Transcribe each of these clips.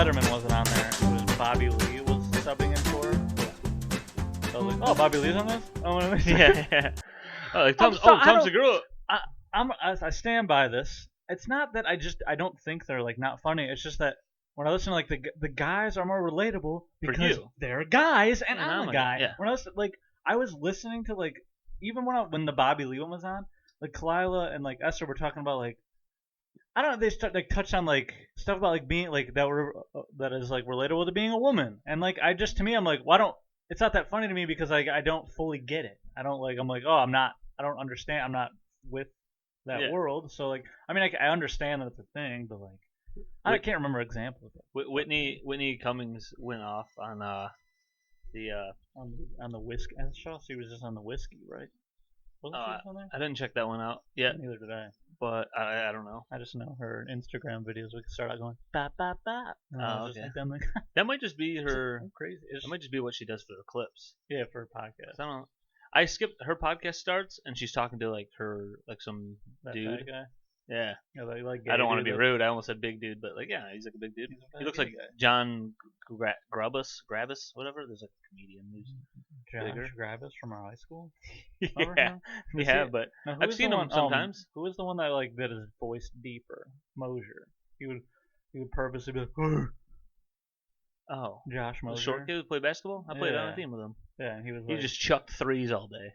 Letterman wasn't on there. It was Bobby Lee was subbing in for her. So I was like, oh, Bobby Lee's on this? Oh, yeah. Oh, like Tom Segura. I stand by this. It's not that I don't think they're like not funny. It's just that when I listen to like the guys are more relatable because they're guys and I'm a guy. Yeah. When I was listening to like even when the Bobby Lee one was on, like Kalila and like Esther were talking about like I don't know, they start like touched on like stuff about like being like that is like relatable to being a woman, and like to me I'm like, why don't it's not that funny to me because like I don't fully get it. I don't like I'm like, oh, I don't understand. I'm not with that world. So like I mean I understand that it's a thing, but like I can't remember examples. Whitney Cummings went off on the whiskey. She was just on the whiskey, right? Wasn't she on there? I didn't check that one out yet. Neither did I. But I don't know. I just know her Instagram videos. We could start out going bop bop bop. Oh, okay. That might just be her. Crazy. That might just be what she does for her clips. Yeah, for her podcast. I don't know. I skipped her podcast starts and she's talking to like some dude. Guy. Yeah. Like I don't want to be rude. I almost said big dude, but like yeah, he's like a big dude. He looks like John Gravis, whatever. There's a comedian who's bigger. Gravis from our high school. Yeah, but I've seen him sometimes. Who was the one that like did his voice deeper? Mosier. He would purposely be like, oh, Josh Mosier. The short kid who played basketball. I played on a team with him. Yeah, he was. He just chucked threes all day.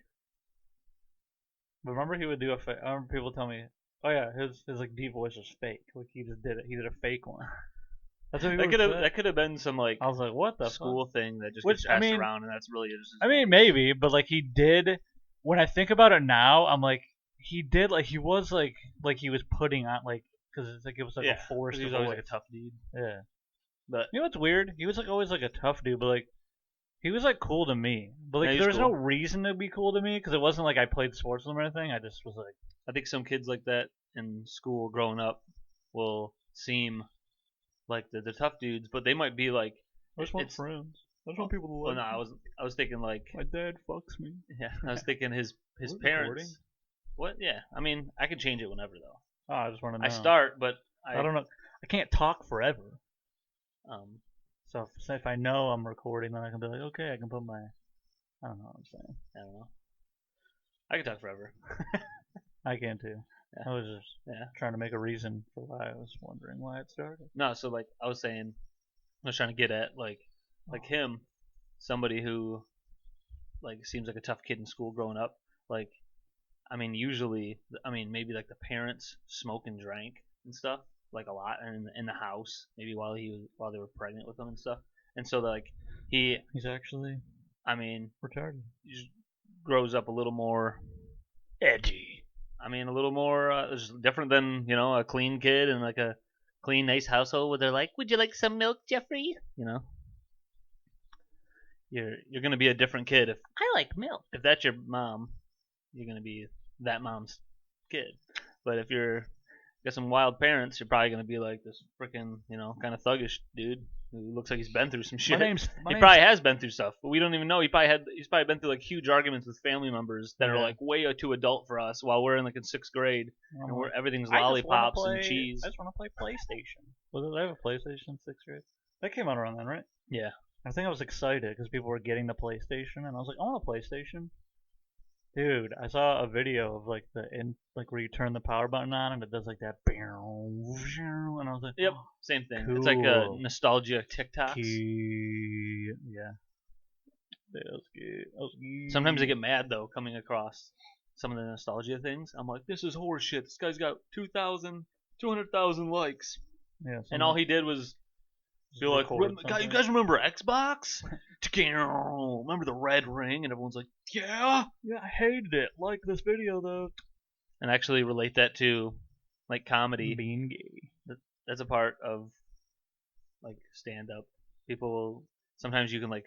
But remember, he would do I remember people tell me, oh yeah, his like deep voice was fake. Like he just did it. He did a fake one. That's what that could have been some like I was like, what the school thing that just gets passed around, and that's really just. I mean, maybe, but like he did. When I think about it now, I'm like, he did like he was like he was putting on like because it's like it was like a forced. He was always like a tough dude. Yeah. But you know what's weird? He was like always like a tough dude, but like he was like cool to me. But like there was no reason to be cool to me because it wasn't like I played sports with him or anything. I just was like. I think some kids like that in school growing up will seem like the tough dudes, but they might be like. I just want friends. I just want people to love. No, I was thinking like. My dad fucks me. Yeah, I was thinking his parents. Recording? What? Yeah, I mean I can change it whenever though. Oh, I just want to know. I start, but I don't know. I can't talk forever. So if I know I'm recording, then I can be like, okay, I can put my. I don't know what I'm saying. I don't know. I can talk forever. I can too. Yeah. I was just trying to make a reason for why I was wondering why it started. No, so like I was saying, I was trying to get at like him, somebody who like seems like a tough kid in school growing up. Like, I mean, usually, maybe like the parents smoke and drank and stuff. Like a lot in the house, maybe while they were pregnant with him and stuff, and so like he's actually, retarded. He just grows up a little more edgy. A little more different than a clean kid and like a clean, nice household where they're like, "Would you like some milk, Jeffrey?" You're gonna be a different kid if I like milk. If that's your mom, you're gonna be that mom's kid. But if you're got some wild parents, you're probably gonna be like this freaking, kind of thuggish dude who looks like he's been through some shit. He probably has been through stuff, but we don't even know. He's probably been through like huge arguments with family members that are like way too adult for us, while we're in like in 6th grade and everything's lollipops and cheese. I just want to play PlayStation. Was it I have a PlayStation in 6th grade? That came out around then, right? Yeah. I think I was excited because people were getting the PlayStation, and I was like, I want a PlayStation. Dude, I saw a video of like where you turn the power button on and it does like that, and I was like, yep, same thing. Cool. It's like a nostalgia TikToks. Yeah, that was good. Sometimes I get mad though coming across some of the nostalgia things. I'm like, this is horse shit. This guy's got 200,000 likes. Yeah, and all he did was feel like, you guys remember Xbox? Remember the red ring? And everyone's like, yeah, I hated it. Like this video though. And actually relate that to like comedy. Being gay. That's a part of like stand up. People sometimes you can like.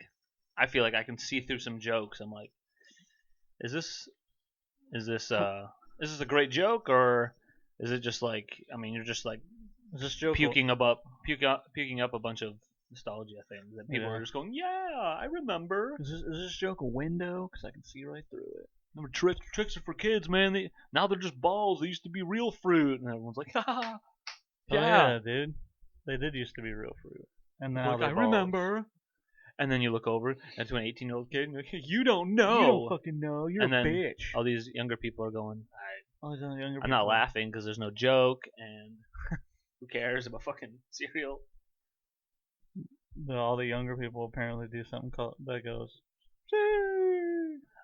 I feel like I can see through some jokes. I'm like, is this a great joke, or is it just like you're just like. Is this joke puking up a bunch of nostalgia things that people are just going, yeah, I remember. Is this joke a window? Because I can see right through it. Remember, tricks are for kids, man. Now they're just balls. They used to be real fruit, and everyone's like, ha ha. Yeah, dude. They did used to be real fruit. And then like, I remember. And then you look over, and it's an 18-year-old kid, and you're like, you don't know. You don't fucking know. You're and a then bitch. all these younger people are going, All these other younger I'm not people. laughing because there's no joke, and who cares about fucking cereal? But all the younger people apparently do something that goes.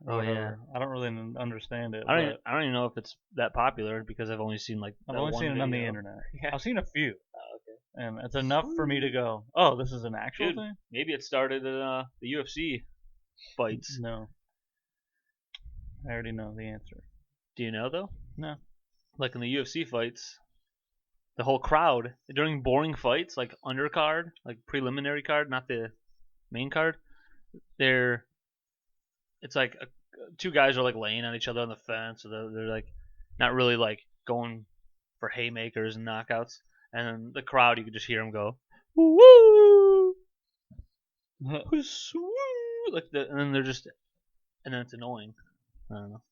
Oh, yeah. I don't really understand it. I don't even know if it's that popular because I've only seen like I've that only one seen it on the video. internet. Yeah. I've seen a few, Oh, okay. and it's enough for me to go, oh, this is an actual Dude, thing? maybe it started in the UFC fights. No. I already know the answer. Do you know though? No. Like in the UFC fights, the whole crowd during boring fights, like undercard, like preliminary card, not the main card, it's like two guys are like laying on each other on the fence, so they're like not really like going for haymakers and knockouts, and then the crowd you could just hear them go woo, like and then they're just, and then it's annoying. I don't know,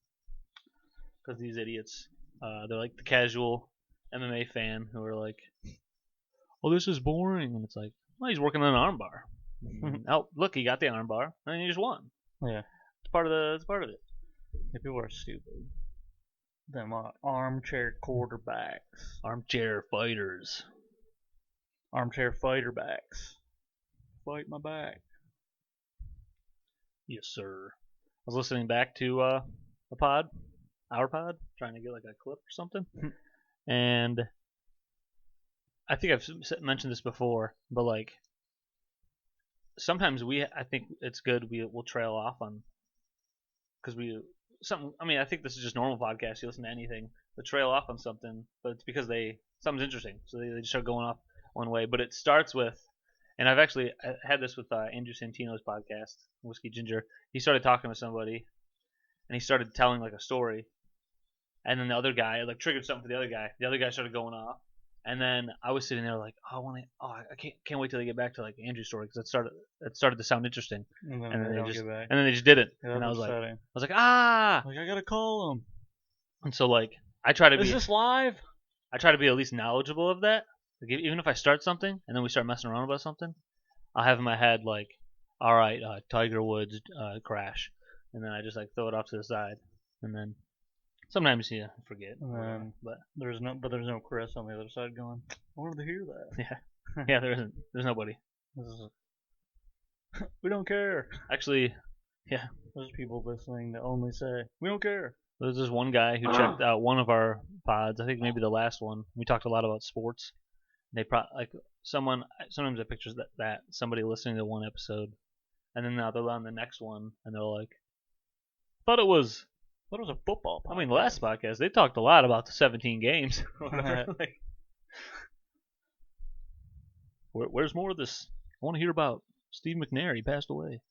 because these idiots, they're like the casual MMA fan who are like, oh, this is boring, and it's like, well, he's working on an armbar. Oh, look, he got the armbar, and he just won. Yeah. It's part of it. Yeah, people are stupid. Them armchair quarterbacks. Armchair fighters. Armchair fighter backs. Fight my back. Yes, sir. I was listening back to our pod, trying to get like a clip or something, and I think I've mentioned this before, but like sometimes I think it's good we'll trail off on, because I mean, I think this is just normal podcast. You listen to anything, but trail off on something, but it's because something's interesting, so they just start going off one way. But it starts with, and I had this with Andrew Santino's podcast, Whiskey Ginger. He started talking to somebody, and he started telling like a story, and then the other guy like triggered something for the other guy. The other guy started going off, and then I was sitting there like, I can't wait till they get back to like Andrew's story, because it started to sound interesting, And then, and they then don't get back. and then they just didn't, Yeah, and I was upsetting. like, Like, I gotta call him. and so like I try to Is this live? I try to be at least knowledgeable of that. Like, even if I start something and then we start messing around about something, I'll have in my head like, all right, Tiger Woods crash, and then I just like throw it off to the side, and then sometimes I forget. But there's no Chris on the other side going, I wanted to hear that. Yeah, there's nobody. We don't care. Actually, yeah, there's people listening that only say, we don't care. There's this one guy who checked out one of our pods. I think maybe the last one. We talked a lot about sports. They like sometimes I picture that somebody listening to one episode, and then now they're on the next one, and they're like, thought it was a football podcast. I mean, the last podcast they talked a lot about the 17 games. Like, where's more of this? I want to hear about Steve McNair. He passed away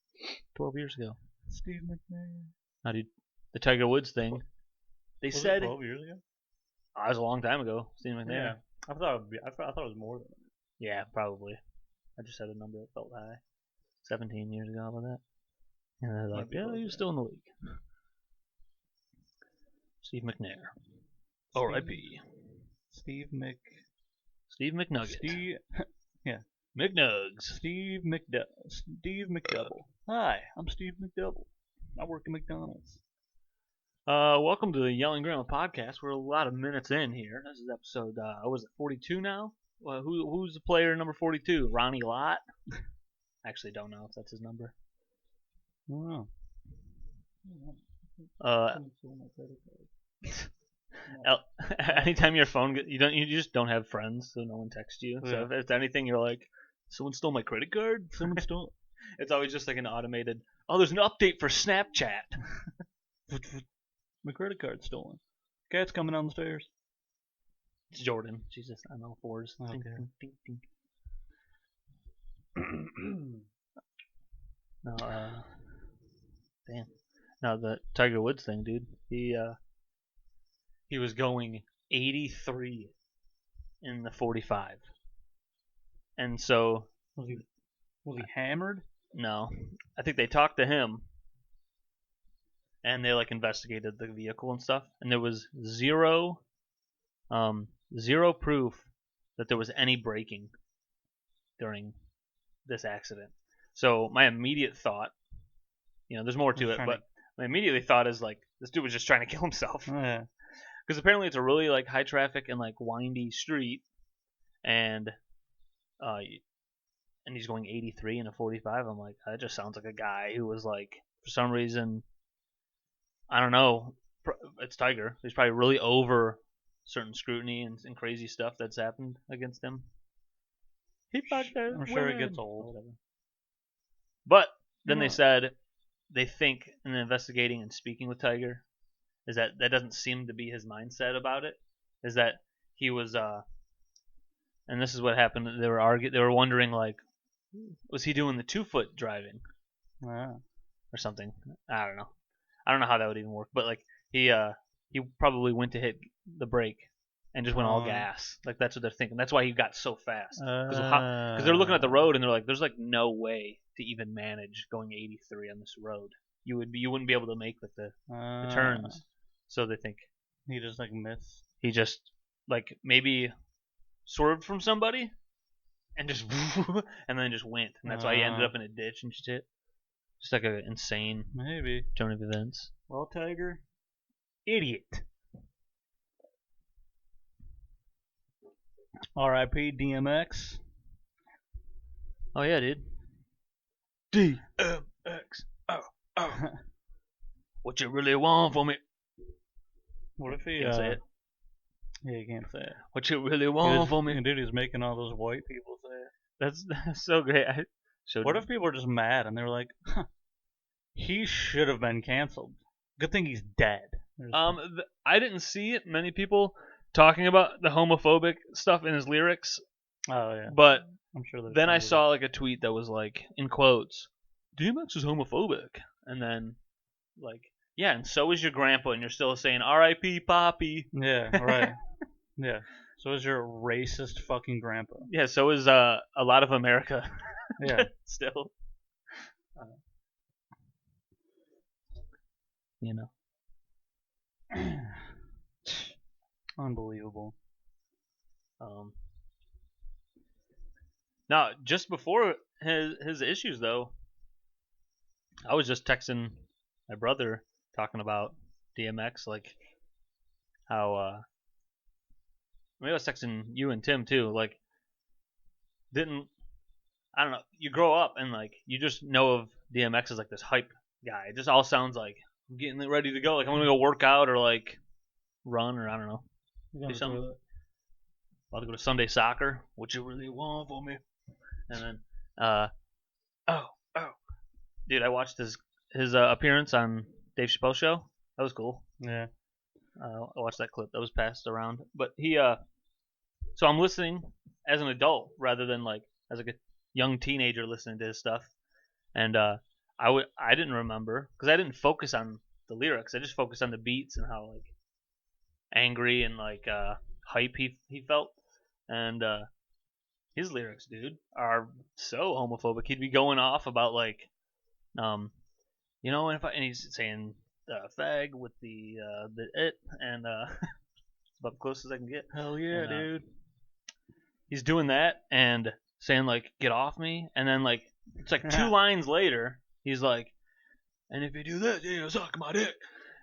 12 years ago. Steve McNair. How did the Tiger Woods thing? They said 12 years ago. It was a long time ago. Steve McNair. Yeah, I thought it was more than that. Yeah, probably. I just had a number that felt high. 17 years ago, how about that? And they're like, yeah, he was still in the league. Steve McNair. R.I.P. Steve McNugget. Yeah. McNugs. Steve McDouble. Hi, I'm Steve McDouble. I work at McDonald's. Welcome to the Yelling Grandma podcast. We're a lot of minutes in here. This is episode, was it 42 now? Who's the player number 42? Ronnie Lott? Actually, don't know if that's his number. I don't know. Anytime your phone you just don't have friends, so no one texts you. So if it's anything, you're like, someone stole my credit card. Someone stole. It's always just like an automated. Oh, there's an update for Snapchat. My credit card's stolen. Cat's coming down the stairs. It's Jordan. Jesus, I'm all fours. Okay. Ding, ding, ding, ding. No, damn. No, the Tiger Woods thing, dude. He was going 83 in the 45, and so was he hammered? No, I think they talked to him, and they like investigated the vehicle and stuff, and there was zero proof that there was any braking during this accident. So my immediate thought, there's more to it, but my immediate thought is like this dude was just trying to kill himself. Yeah. Because apparently it's a really like high traffic and like windy street, and he's going 83 in a 45. I'm like, that just sounds like a guy who was like, for some reason, I don't know. It's Tiger. He's probably really over certain scrutiny and crazy stuff that's happened against him. I'm sure it gets old. But then they said they think in investigating and speaking with Tiger is that doesn't seem to be his mindset about it. Is that he was and this is what happened. They were wondering like, was he doing the 2-foot driving or something? I don't know how that would even work. But like he probably went to hit the brake and just went all gas. Like that's what they're thinking. That's why he got so fast. Because they're looking at the road and they're like, there's like no way to even manage going 83 on this road. You wouldn't be able to make like the turns. So they think he just like missed. He just like maybe swerved from somebody and just and then just went, and that's why he ended up in a ditch and shit. Just like an insane maybe turn of events. Well, Tiger, idiot. R.I.P. DMX. Oh yeah, dude. DMX. Oh. What you really want from me? What if he can't say it? Yeah, you can't say it. What you really want from me? Dude, he's making all those white people say it. That's so great. What if people are just mad and they're like, huh, he should have been canceled. Good thing he's dead. I didn't see many people talking about the homophobic stuff in his lyrics. Oh yeah. But I'm sure then I saw like a tweet that was like, in quotes, DMX is homophobic, and then like, yeah, and so is your grandpa, and you're still saying R.I.P. Poppy. Yeah, right. Yeah. So is your racist fucking grandpa. Yeah, so is a lot of America. Yeah. Still. Unbelievable. Now, just before his issues, though, I was just texting my brother talking about DMX, like how maybe I was texting you and Tim too. Like, I don't know. You grow up and like you just know of DMX as like this hype guy. It just all sounds like I'm getting ready to go. Like I'm gonna go work out or like run or I don't know. Do something. About to go to Sunday soccer. What you really want for me? And then, dude, I watched his appearance on Dave Chappelle's show. That was cool. Yeah. I watched that clip that was passed around. But he, so I'm listening as an adult rather than like as like a young teenager listening to his stuff. And I didn't remember because I didn't focus on the lyrics. I just focused on the beats and how like angry and like hype he felt. And his lyrics, dude, are so homophobic. He'd be going off about like, and he's saying fag with the it, and it's about the closest I can get. Hell yeah, dude. He's doing that and saying like, get off me, and then like it's like 2 lines later, he's like, and if you do this, suck my dick,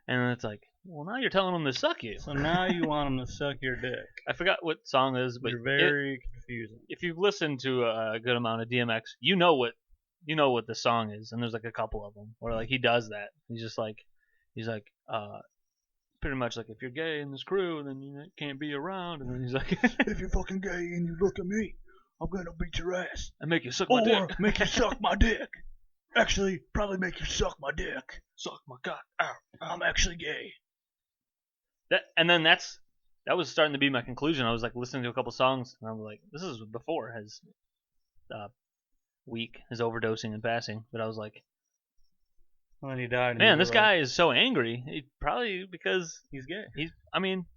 and it's like, well, now you're telling him to suck you. So now you want him to suck your dick. I forgot what song it is, but you're very confusing. If you've listened to a good amount of DMX, you know what the song is, and there's like a couple of them where like he does that. He's like, pretty much like, if you're gay in this crew, then you can't be around. And then he's like, if you're fucking gay and you look at me, I'm gonna beat your ass and make you suck my dick. Or make you suck my dick. Actually, probably make you suck my dick. Suck my cock. Ow. I'm actually gay. That was starting to be my conclusion. I was like listening to a couple songs, and I was like, this is before his his overdosing and passing. But I was like, when he died, man, this guy is so angry. Probably because he's gay.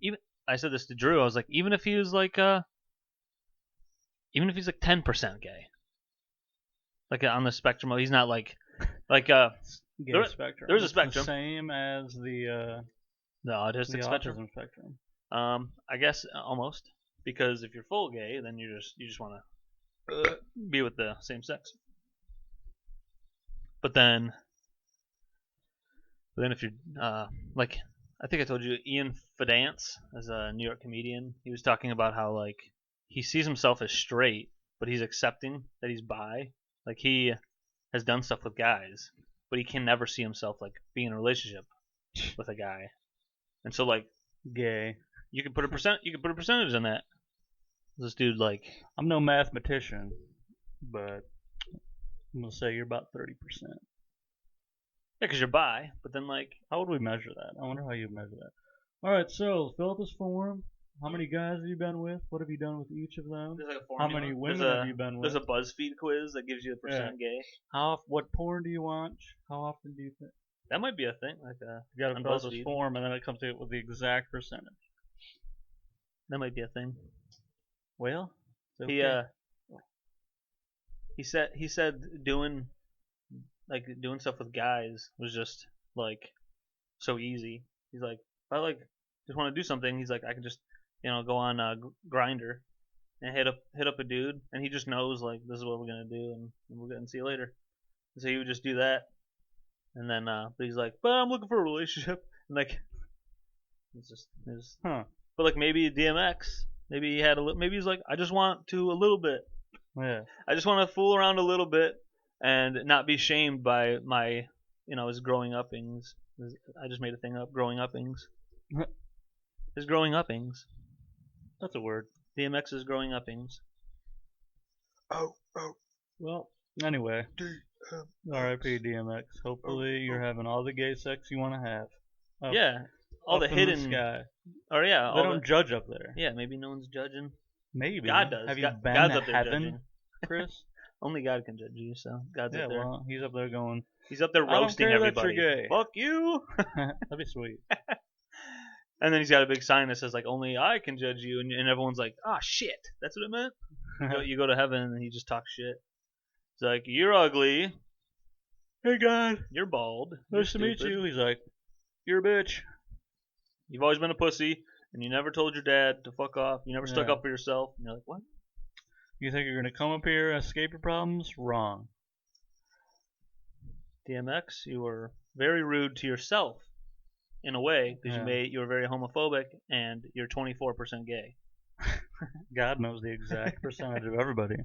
Even I said this to Drew. I was like, even if he's like 10% gay, like on the spectrum, he's not like spectrum. There's a spectrum, the same as the autistic spectrum. I guess almost, because if you're full gay, then you just want to be with the same sex. But then if you're like, I think I told you, Ian Fidance, as a New York comedian, he was talking about how like he sees himself as straight, but he's accepting that he's bi. Like he has done stuff with guys, but he can never see himself like being in a relationship with a guy. And so like Gay. you could put a percentage on that. This dude like, I'm no mathematician, but I'm gonna say you're about 30%. yeah, because you're bi, but then like, How would we measure that? I wonder how you measure that. All right, so fill out this form. How many guys have you been with? What have you done with each of them? there's like a How formula. many women There's have you been with? There's a BuzzFeed quiz that gives you the percent gay. What porn do you watch? How often do you think? That might be a thing. Like You gotta on fill out this BuzzFeed. form, and then it comes out with the exact percentage. That might be a thing. Well, it's okay. He said doing stuff with guys was just like so easy. He's like, if I like just want to do something, he's like, I can just go on Grinder and hit up a dude, and he just knows like this is what we're gonna do, and we're gonna see you later. And so he would just do that, and then but he's like, but I'm looking for a relationship, and like it's Huh. But like maybe DMX, maybe he had maybe he's like, I just want to a little bit. Yeah. I just want to fool around a little bit and not be shamed by my, his growing uppings. I just made a thing up, growing uppings. His growing uppings. That's a word. DMX's growing uppings. Oh. Well, anyway. R.I.P. DMX. Hopefully you're having all the gay sex you want to have. Yeah. All the hidden. Sky. Or yeah. They don't judge up there. Yeah, maybe no one's judging. Maybe. God does. Have you been God's to up there heaven, judging. Chris? Only God can judge you, so God's up there. Yeah, well, he's up there going. He's up there roasting I don't care everybody. That you're gay. Fuck you. That'd be sweet. And then he's got a big sign that says like, only I can judge you, and everyone's like, ah, shit, that's what it meant. You go to heaven and he just talks shit. It's like, you're ugly. Hey God, you're bald. Nice to meet you. He's like, you're a bitch. You've always been a pussy, and you never told your dad to fuck off. You never stuck up for yourself. And you're like, what? You think you're gonna come up here and escape your problems? Wrong. DMX, you were very rude to yourself, in a way, because you were very homophobic, and you're 24% gay. God knows the exact percentage of everybody.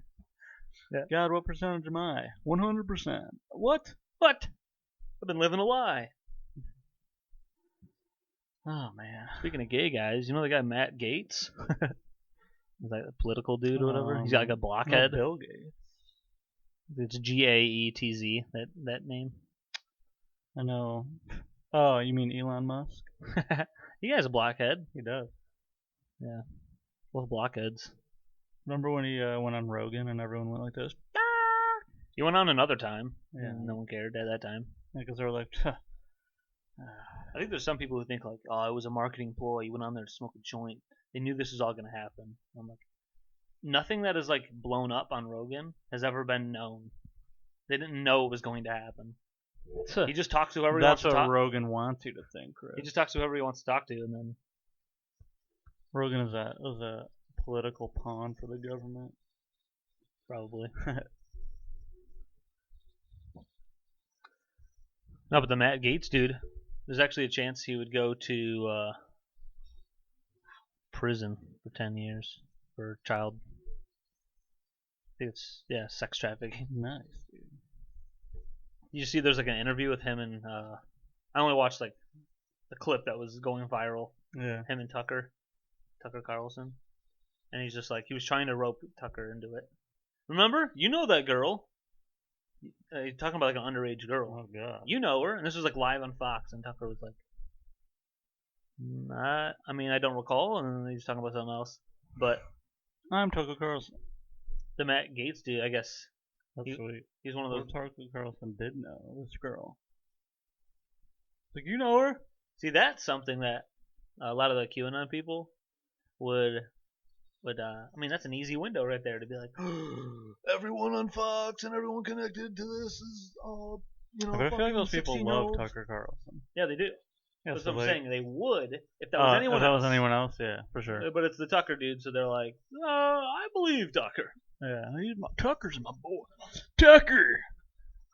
Yeah. God, what percentage am I? 100%. What? I've been living a lie. Oh man. Speaking of gay guys, you know the guy Matt Gaetz? Is that a political dude or whatever? He's got like a blockhead. No, Bill Gates. It's Gaetz. That name. I know. Oh, you mean Elon Musk? He has a blockhead. He does. Yeah. Both blockheads. Remember when he went on Rogan and everyone went like this? He went on another time. Yeah. And no one cared at that time. Yeah, because they were like, I think there's some people who think like, oh, it was a marketing ploy. He went on there to smoke a joint. They knew this was all going to happen. I'm like, nothing that is like blown up on Rogan has ever been known. They didn't know it was going to happen. He just talks to whoever he wants to talk. That's what Rogan wants you to think, Chris. He just talks to whoever he wants to talk to, and then Rogan is a political pawn for the government. Probably. No, but the Matt Gaetz dude, there's actually a chance he would go to prison for 10 years for child. I think it's sex trafficking. Nice, dude. You see, there's like an interview with him and I only watched like the clip that was going viral. Yeah. Him and Tucker Carlson, and he's just like he was trying to rope Tucker into it. Remember, you know that girl. He's talking about like an underage girl. Oh god. You know her, and this was like live on Fox, and Tucker was like, I don't recall, and he's talking about something else. But I'm Tucker Carlson. The Matt Gaetz dude, I guess. That's sweet. He's one of those. Tucker Carlson did know this girl. Like, you know her? See, that's something that a lot of the QAnon people would. That's an easy window right there to be like, everyone on Fox and everyone connected to this is all, But I feel like those people love Tucker Carlson. Yeah, they do. Yeah, that's what I'm saying. They would if that was anyone else. If that was anyone else, yeah, for sure. But it's the Tucker dude, so they're like, I believe Tucker. Yeah. Tucker's my boy. Tucker.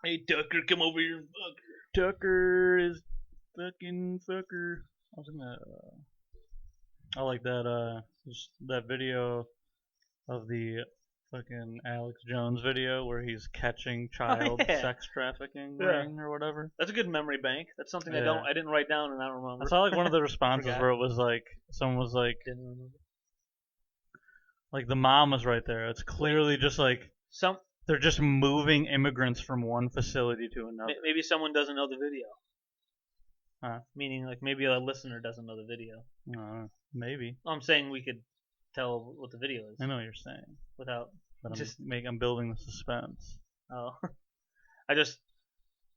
Hey Tucker, come over here and fuck her. Tucker is fucking fucker. I like that just that video of the fucking Alex Jones video where he's catching child sex trafficking ring or whatever. That's a good memory bank. That's something Yeah. I didn't write down and I don't remember. I saw like one of the responses where it was like someone was like the mom was right there. It's clearly just like they're just moving immigrants from one facility to another. Maybe someone doesn't know the video. Huh? Meaning like maybe a listener doesn't know the video. Maybe. I'm saying we could tell what the video is. I know what you're saying. Without but I'm building the suspense. Oh. I just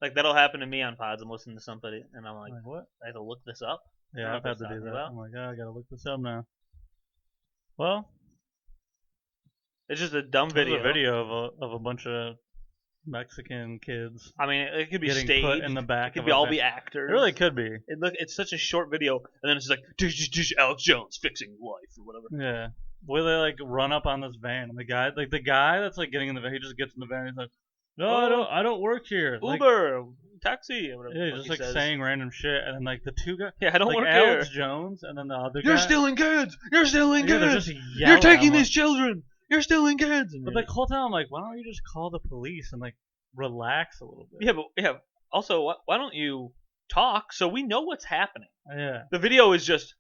like that'll happen to me on pods. I'm listening to somebody and I'm like what? I have to look this up. Yeah, I've had to do that. I'm like, I gotta look this up now. Well, it's just a dumb video. It's a video of a bunch of Mexican kids. I mean, it could be getting staged. Put in the back. It could all be actors. It really could be. It's such a short video, and then it's just like Alex Jones fixing life or whatever. Yeah. Where they like run up on this van, and the guy that's like getting in the van, he just gets in the van. And he's like, "No, I don't work here." Uber, taxi, or whatever. Yeah, he's just like saying random shit, and then like the two guys. Yeah, I don't work Alex here. Jones, and then the other guy. You're stealing kids. You're stealing kids. They're just You're taking these children. You're stealing kids. But like the whole time, I'm like, why don't you just call the police and like relax a little bit? Yeah. Also, why don't you talk so we know what's happening? Yeah. The video is just.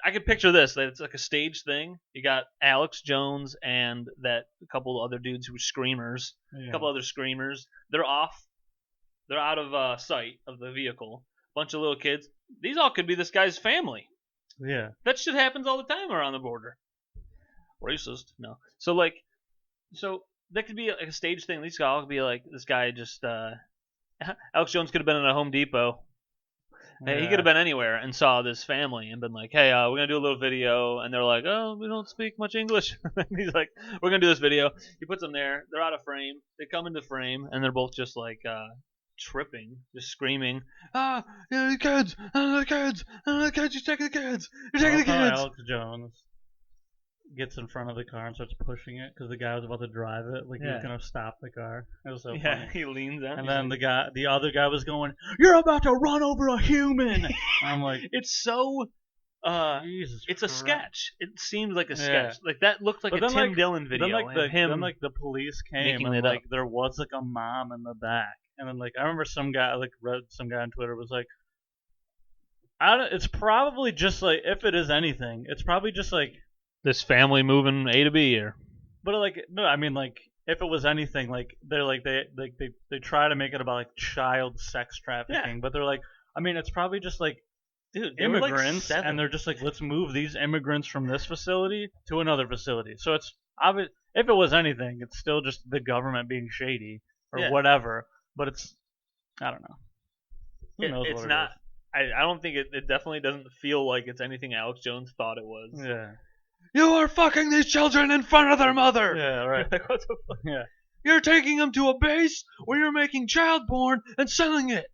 I can picture this. It's like a stage thing. You got Alex Jones and that a couple other dudes who were screamers. Yeah. A couple other screamers. They're off. They're out of sight of the vehicle. Bunch of little kids. These all could be this guy's family. Yeah. That shit happens all the time around the border. Racist. No. So that could be like a stage thing. These guys could be like this guy just. Alex Jones could have been in a Home Depot. Yeah. He could have been anywhere and saw this family and been like, hey, we're going to do a little video. And they're like, oh, we don't speak much English. And he's like, we're going to do this video. He puts them there. They're out of frame. They come into frame, and they're both just like tripping, just screaming, yeah, the kids, the kids, the kids, you're taking the kids. You're taking the kids. Alex Jones gets in front of the car and starts pushing it because the guy was about to drive it. Like, he was going to stop the car. It was so funny. He leans out. And then the other guy was going, you're about to run over a human. I'm like, it's so, Jesus it's Christ. A sketch. It seems like a sketch. Like, that looked like a Tim Dillon video. Then the police came and like there was like a mom in the back. And then like I remember some guy on Twitter was like, it's probably just like, if it is anything, it's probably just like this family moving A to B here. But like, no, I mean like, if it was anything, like they try to make it about like child sex trafficking, but they're like, I mean, it's probably just like, dude, immigrants, like and they're just like, let's move these immigrants from this facility to another facility. So it's obvious. If it was anything, it's still just the government being shady or whatever. But it's, I don't know. Who knows it's what not. It is. I don't think it definitely doesn't feel like it's anything Alex Jones thought it was. Yeah. You are fucking these children in front of their mother. Yeah, right. Like, what the fuck? Yeah. You're taking them to a base where you're making child porn and selling it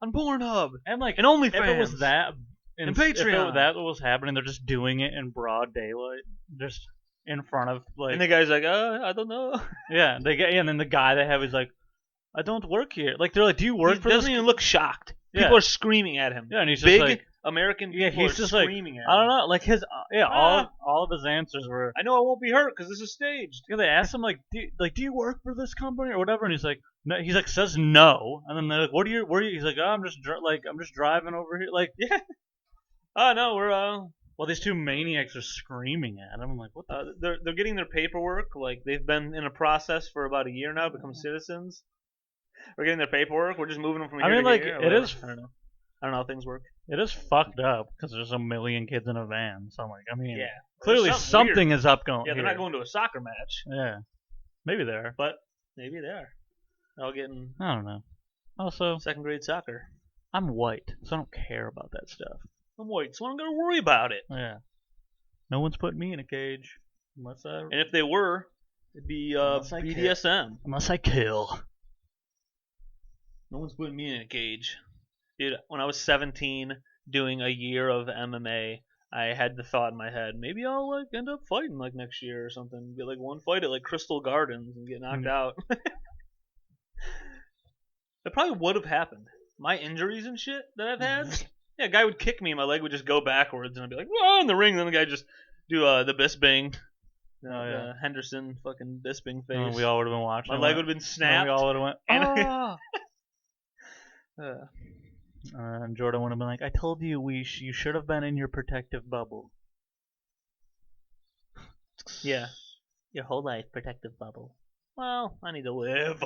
on Pornhub and like and OnlyFans. If it was that and Patreon, if that was happening, they're just doing it in broad daylight, just in front of like. And the guy's like, I don't know. Yeah, and then the guy they have is like, I don't work here. Like they're like, do you work for this? He doesn't even look shocked. People are screaming at him. Yeah, and he's big just like, American people he's just screaming at him. I don't know, like his all of his answers were, I know I won't be hurt because this is staged. Yeah, they asked him like, do you work for this company or whatever, and he's like, no, he's like says no, and then they're like, where are you? He's like, oh, I'm just driving over here, like, yeah. Oh no, we're well, these two maniacs are screaming at him. I'm like, what the? They're getting their paperwork. Like they've been in a process for about a year now to become citizens. We're getting their paperwork. We're just moving them from here to here. It is. I don't know how things work. It is fucked up because there's a million kids in a van. So I'm like, I mean, yeah, clearly something is up going. Yeah, they're not going to a soccer match. Yeah, maybe they are, but maybe they are. They're all getting. I don't know. Also, second grade soccer. I'm white, so I don't care about that stuff. I'm white, so I'm gonna worry about it. Yeah. No one's putting me in a cage unless I. And if they were, it'd be BDSM. Unless I kill. No one's putting me in a cage. Dude, when I was 17 doing a year of MMA, I had the thought in my head, maybe I'll like end up fighting like next year or something. Get like one fight at like Crystal Gardens and get knocked out. That probably would have happened. My injuries and shit that I've had. Yeah, a guy would kick me and my leg would just go backwards and I'd be like, whoa, in the ring. And then the guy just do the Bisping. The Henderson fucking Bisping face. And we all would have been watching. My leg would have been snapped. And we all would have went, ah! And And Jordan would have been like, I told you you should have been in your protective bubble. yeah. Your whole life, protective bubble. Well, I need to live.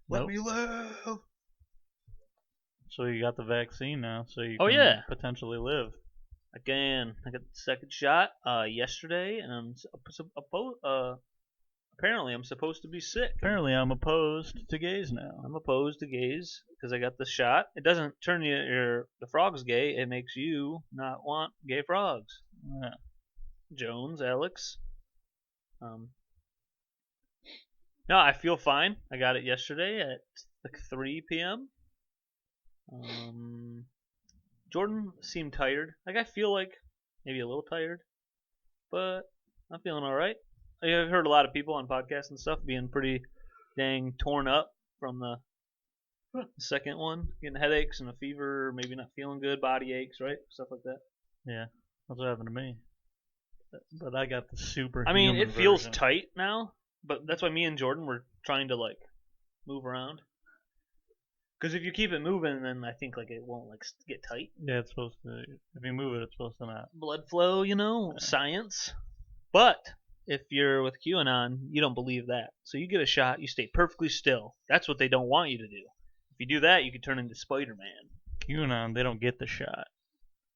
Let me live. So you got the vaccine now, so you Oh, can yeah. potentially live. Again, I got the second shot yesterday, and I'm apparently I'm supposed to be sick. Apparently I'm opposed to gays now. I'm opposed to gays because I got the shot. It doesn't turn the frogs gay. It makes you not want gay frogs. Yeah. Jones, Alex. No, I feel fine. I got it yesterday at like 3 p.m. Jordan seemed tired. Like I feel like maybe a little tired, but I'm feeling all right. I've heard a lot of people on podcasts and stuff being pretty dang torn up from the second one, getting headaches and a fever, maybe not feeling good, body aches, right? Stuff like that. Yeah, that's what happened to me. But I got the super. I mean, it feels version. tight now, but that's why me and Jordan were trying to like move around. Because if you keep it moving, then I think like it won't like get tight. Yeah, it's supposed to. If you move it, it's supposed to not. Blood flow, science. But if you're with QAnon, you don't believe that. So you get a shot, you stay perfectly still. That's what they don't want you to do. If you do that, you can turn into Spider-Man. QAnon, they don't get the shot.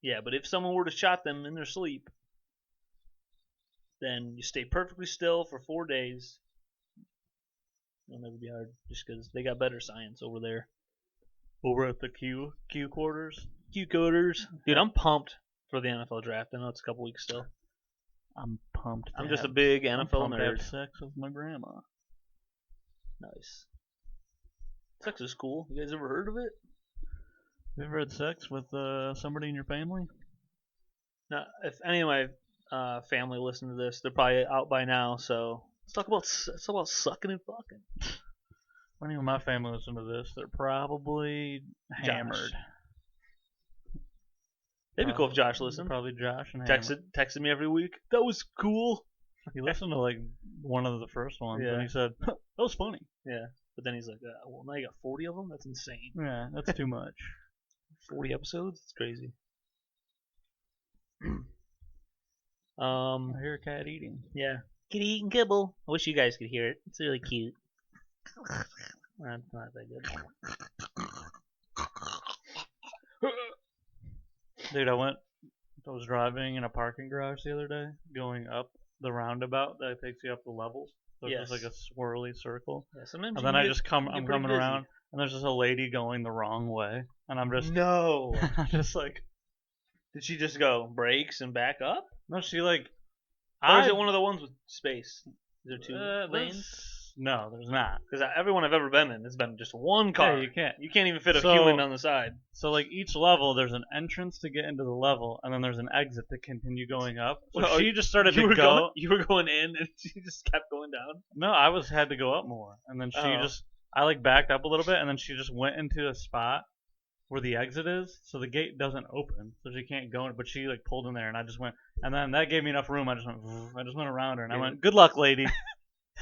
Yeah, but if someone were to shot them in their sleep, then you stay perfectly still for 4 days. It'll never be hard, just because they got better science over there. Over at the Q quarters. Q quarters. Dude, I'm pumped for the NFL draft. I know it's a couple weeks still. I'm pumped. I'm just a big NFL nerd. nerd. To have sex with my grandma. Nice. Sex is cool. You guys ever heard of it? You ever had sex with somebody in your family? Now, if any of my family listen to this, they're probably out by now. So let's talk about sucking and fucking. When any of my family listen to this, they're probably hammered. It'd be cool if Josh listened. Probably Josh and texted me every week. That was cool. He listened to like one of the first ones, Yeah. and he said, that was funny. Yeah, but then he's like, well, now you got 40 of them? That's insane. Yeah, that's too much. 40 episodes? It's crazy. I hear a cat eating. Yeah. Kitty eating kibble. I wish you guys could hear it. It's really cute. Not that good. Dude, I was driving in a parking garage the other day, going up the roundabout that takes you up the levels. So it's just like a swirly circle. Yeah, sometimes and then I'm coming around, and there's just a lady going the wrong way, and I'm just no. I'm just like, did she just go brakes and back up? No, she like. Or is it one of the ones with space? Is there two lanes? No, there's not. Because everyone I've ever been in, it's been just one car. Yeah, you can't even fit a human on the side. So like each level, there's an entrance to get into the level, and then there's an exit to continue going up. So she just started to go. You were going in, and she just kept going down. No, I had to go up more, and then I like backed up a little bit, and then she just went into a spot where the exit is, so the gate doesn't open, so she can't go in. But she like pulled in there, and I just went, and then that gave me enough room. I just went around her, and I went, "Good luck, lady."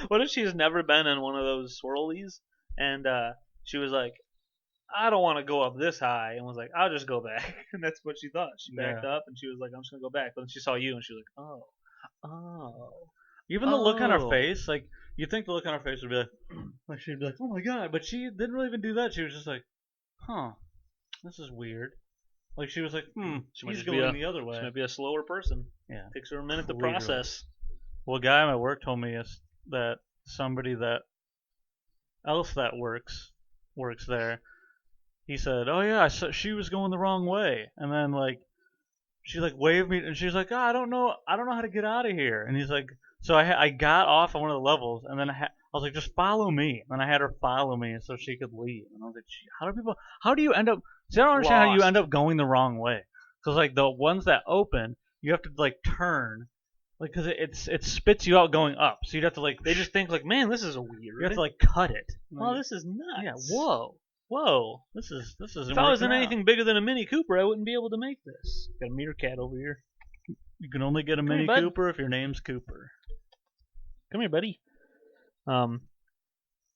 What if she's never been in one of those swirlies, and she was like, "I don't want to go up this high," and was like, "I'll just go back," and that's what she thought. She backed up, and she was like, "I'm just gonna go back," but then she saw you, and she was like, "Oh." Even the look on her face, like you think the look on her face would be like she'd be like, "Oh my god," but she didn't really even do that. She was just like, "Huh, this is weird." Like she was like, she's going the other way. She might be a slower person. Yeah, takes her a minute to process. Well, a guy at my work told me that somebody that works there. He said, "Oh yeah, she was going the wrong way," and then like she like waved me, and she's like, "Oh, I don't know how to get out of here." And he's like, so I got off on one of the levels, and then I was like, "Just follow me," and I had her follow me so she could leave. And I was like, how do you end up? See, I don't understand how you end up going the wrong way. Because like the ones that open, you have to like turn, like because it spits you out going up. So you'd have to like They just think like, man, this is weird. you have to like cut it. Oh, this is nuts. Yeah. Whoa. This is If I was in anything bigger than a Mini Cooper, I wouldn't be able to make this. Got a Meerkat over here. You can only get a Come Mini here, bud. Cooper if your name's Cooper. Come here, buddy.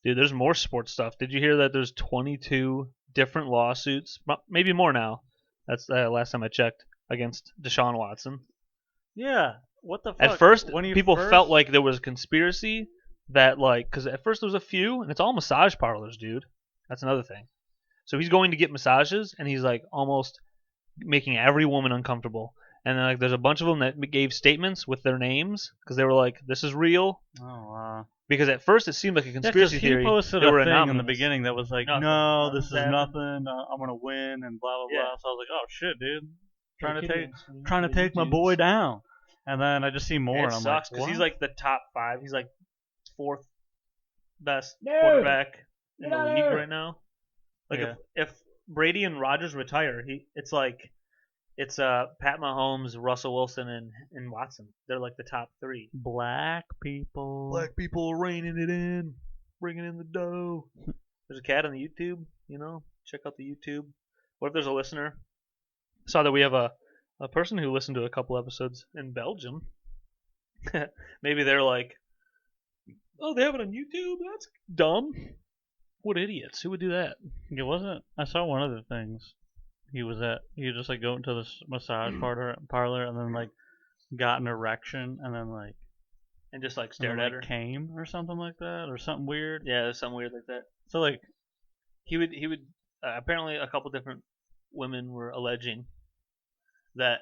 Dude, there's more sports stuff. Did you hear that there's 22 different lawsuits, maybe more now? That's the last time I checked, against Deshaun Watson. Yeah. What the fuck? At first, When you people first- felt like there was a conspiracy that, like, because at first there was a few, and it's all massage parlors, dude. That's another thing. So he's going to get massages, and he's like almost making every woman uncomfortable. And then like there's a bunch of them that gave statements with their names because they were like, "This is real." Oh wow. Because at first it seemed like a Yeah, 'cause conspiracy he theory. posted They a were thing in the anonymous. beginning that was like, Nothing. no, this is Nothing's nothing. I'm gonna win and blah blah Yeah. blah. So I was like, oh shit, dude, They're trying to kidding. take my boy down. And then I just see more, It and I'm sucks like, because he's what? like the top 5. He's like 4th best No! quarterback in Get the out of league here! right now. Like Yeah. if Brady and Rodgers retire, it's Pat Mahomes, Russell Wilson, and Watson. They're like the top 3. Black people. Black people are reining it in, bringing in the dough. There's a cat on the YouTube, check out the YouTube. What if there's a listener? Saw that we have a person who listened to a couple episodes in Belgium. Maybe they're like, oh, they have it on YouTube? That's dumb. What idiots. Who would do that? It wasn't. I saw one of the things. He was just like go into this massage parlor and then like got an erection and then like And just like and stared then, at like, her. came or something like that or something weird. Yeah, there's something weird like that. So like He would apparently a couple different women were alleging that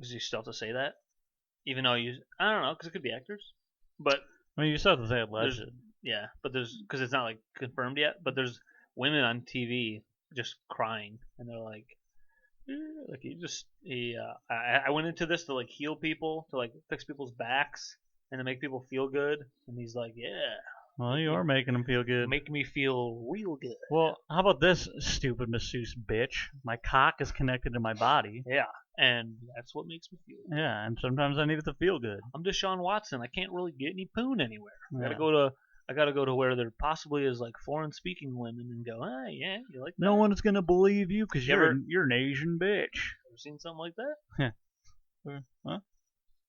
is he still have to say that? Even though I don't know, because it could be actors. But I mean, you still have to say alleged. yeah, but there's because it's not like confirmed yet. But there's women on TV just crying, and they're like, like I went into this to like heal people, to like fix people's backs, and to make people feel good. And he's like, yeah, Well, you are making him feel good. make me feel real good. Well, how about this, stupid masseuse bitch? My cock is connected to my body. Yeah, and that's what makes me feel. Yeah, and sometimes I need it to feel good. I'm Deshaun Watson. I can't really get any poon anywhere. I Yeah. gotta go to where there possibly is like foreign speaking women and go, hey, yeah, you like that? No one's gonna believe you because You you're an Asian bitch. Ever seen something like that? Huh?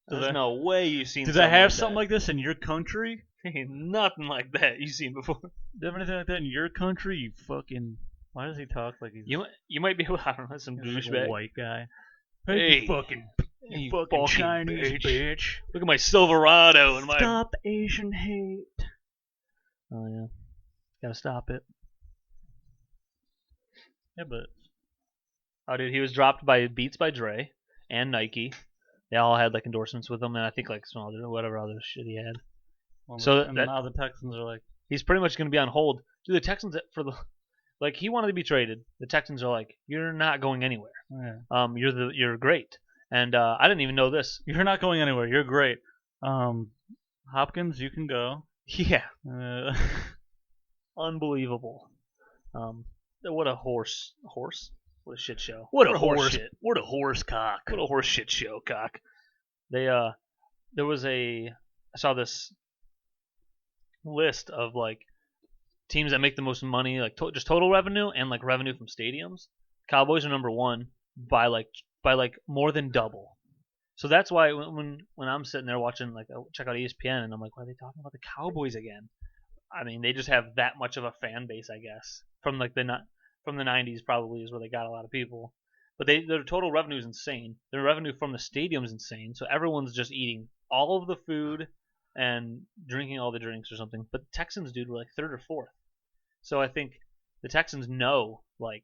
There's no way you've seen. Did I have something like this in your country? Ain't nothing like that you've seen before. Do you have anything like that in your country? You fucking. Why does he talk like he's You might be able. I don't know, some he's like a douchebag. white guy? Hey, you fucking you fucking Chinese bitch. Look at my Silverado and my. Stop Asian hate. Oh yeah, gotta stop it. Yeah, but Oh dude, he was dropped by Beats by Dre and Nike. They all had like endorsements with him, and I think like some other whatever other shit he had. well, So and that- now the Texans are like, He's pretty much gonna be on hold. Dude, the Texans like he wanted to be traded. The Texans are like, you're not going anywhere. yeah. You're great. And I didn't even know this. You're not going anywhere. You're great. Hopkins, you can go. Yeah, Uh, unbelievable. What a horse. What a shit show. What a a horse- shit. what a horse cock. What a horse shit show, cock. They there was I saw this list of like teams that make the most money, like just total revenue and like revenue from stadiums. Cowboys are number 1 by like more than double. So that's why when I'm sitting there watching, like, I check out ESPN and I'm like, why are they talking about the Cowboys again? I mean, they just have that much of a fan base, I guess, from the 90s probably is where they got a lot of people. But their total revenue is insane. Their revenue from the stadium is insane. So everyone's just eating all of the food and drinking all the drinks or something. But the Texans, dude, were like 3rd or 4th. So I think the Texans know, like,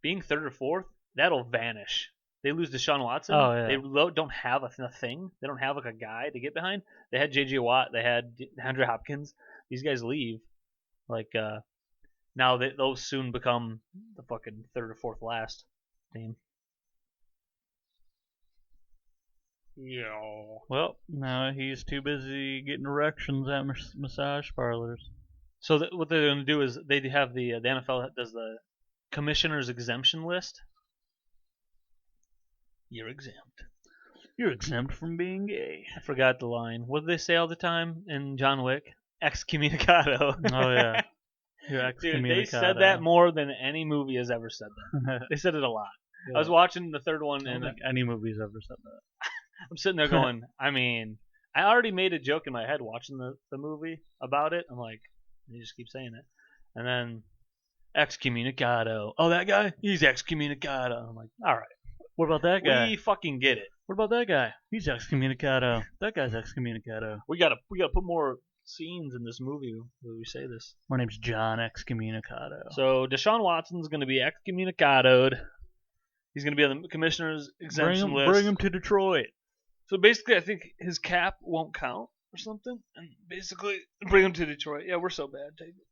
being 3rd or 4th, that'll vanish. They lose Deshaun Watson. Oh, yeah. They don't have a thing. They don't have like a guy to get behind. They had J.J. Watt. They had DeAndre Hopkins. These guys leave. Like, now they'll soon become the fucking 3rd or 4th last team. Yeah. well, now he's too busy getting erections at massage parlors. So what they're going to do is they have the NFL does the commissioner's exemption list. you're exempt. You're exempt from being gay. I forgot the line. What do they say all the time in John Wick? Excommunicado. Oh yeah, you're Dude, excommunicado. they said that more than any movie has ever said that. They said it a lot. Yeah. I was watching the third one, I don't and think any movie's ever said that. I'm sitting there going, I mean, I already made a joke in my head watching the movie about it. I'm like, you just keep saying it. And then, excommunicado. Oh, that guy? He's excommunicado. I'm like, all right. What about that guy? We fucking get it. What about that guy? He's excommunicado. That guy's excommunicado. We gotta put more scenes in this movie where we say this. My name's John Excommunicado. So Deshaun Watson's gonna be excommunicadoed. He's gonna be on the commissioner's exemption list. Bring him to Detroit. So basically, I think his cap won't count or something, and basically bring him to Detroit. Yeah, we're so bad. Take it.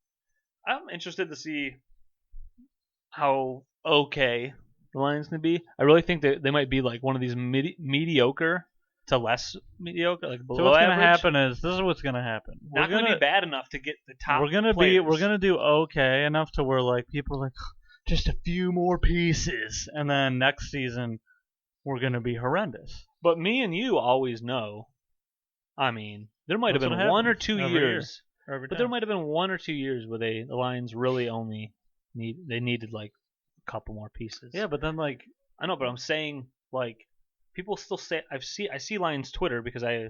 I'm interested to see how okay the Lions can be. I really think that they might be like one of these mediocre to less mediocre, like below So what's average. gonna happen is this is what's gonna happen. Not gonna be bad enough to get the top. We're gonna do okay enough to where like people are like just a few more pieces, and then next season we're gonna be horrendous. But me and you always know. I mean, there might have That's been what one or happens two every years, Every but time. there might have been one or 2 years where the Lions really only needed like a couple more pieces. Yeah, but then like I know, but I'm saying like people still say I see Lions Twitter because I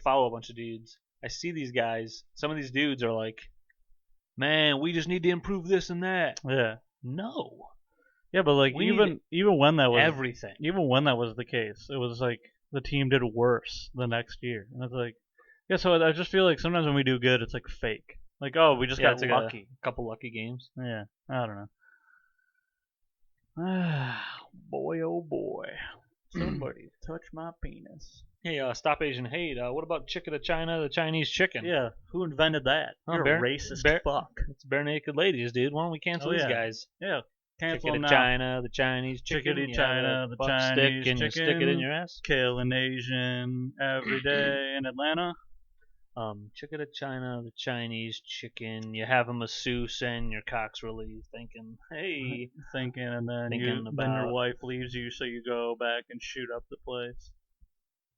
follow a bunch of dudes. I see these guys. Some of these dudes are like, man, we just need to improve this and that. yeah. No, Yeah, but like We even when that was everything. even when that was the case, it was like the team did worse the next year, and it's like, yeah. So I just feel like sometimes when we do good, it's like fake. Like, oh, we just got it's like lucky. a couple lucky games. Yeah, I don't know. Boy, oh boy, somebody touch my penis. Hey, stop Asian hate. What about chicken to China, the Chinese chicken? Yeah, who invented that? Oh, You're a racist fuck. It's bare naked ladies, dude. Why don't we cancel Oh, these yeah. guys? Yeah, cancel Chicken them to now. China, the Chinese chicken. Chickadee you China, have a the buck Chinese stick and you stick it in chicken. your ass. Killing Asian every day in Atlanta. Chicken to China, the Chinese chicken. You have a masseuse and your cock's really thinking, hey. Thinking, and then Thinking then your about- wife leaves you, so you go back and shoot up the place.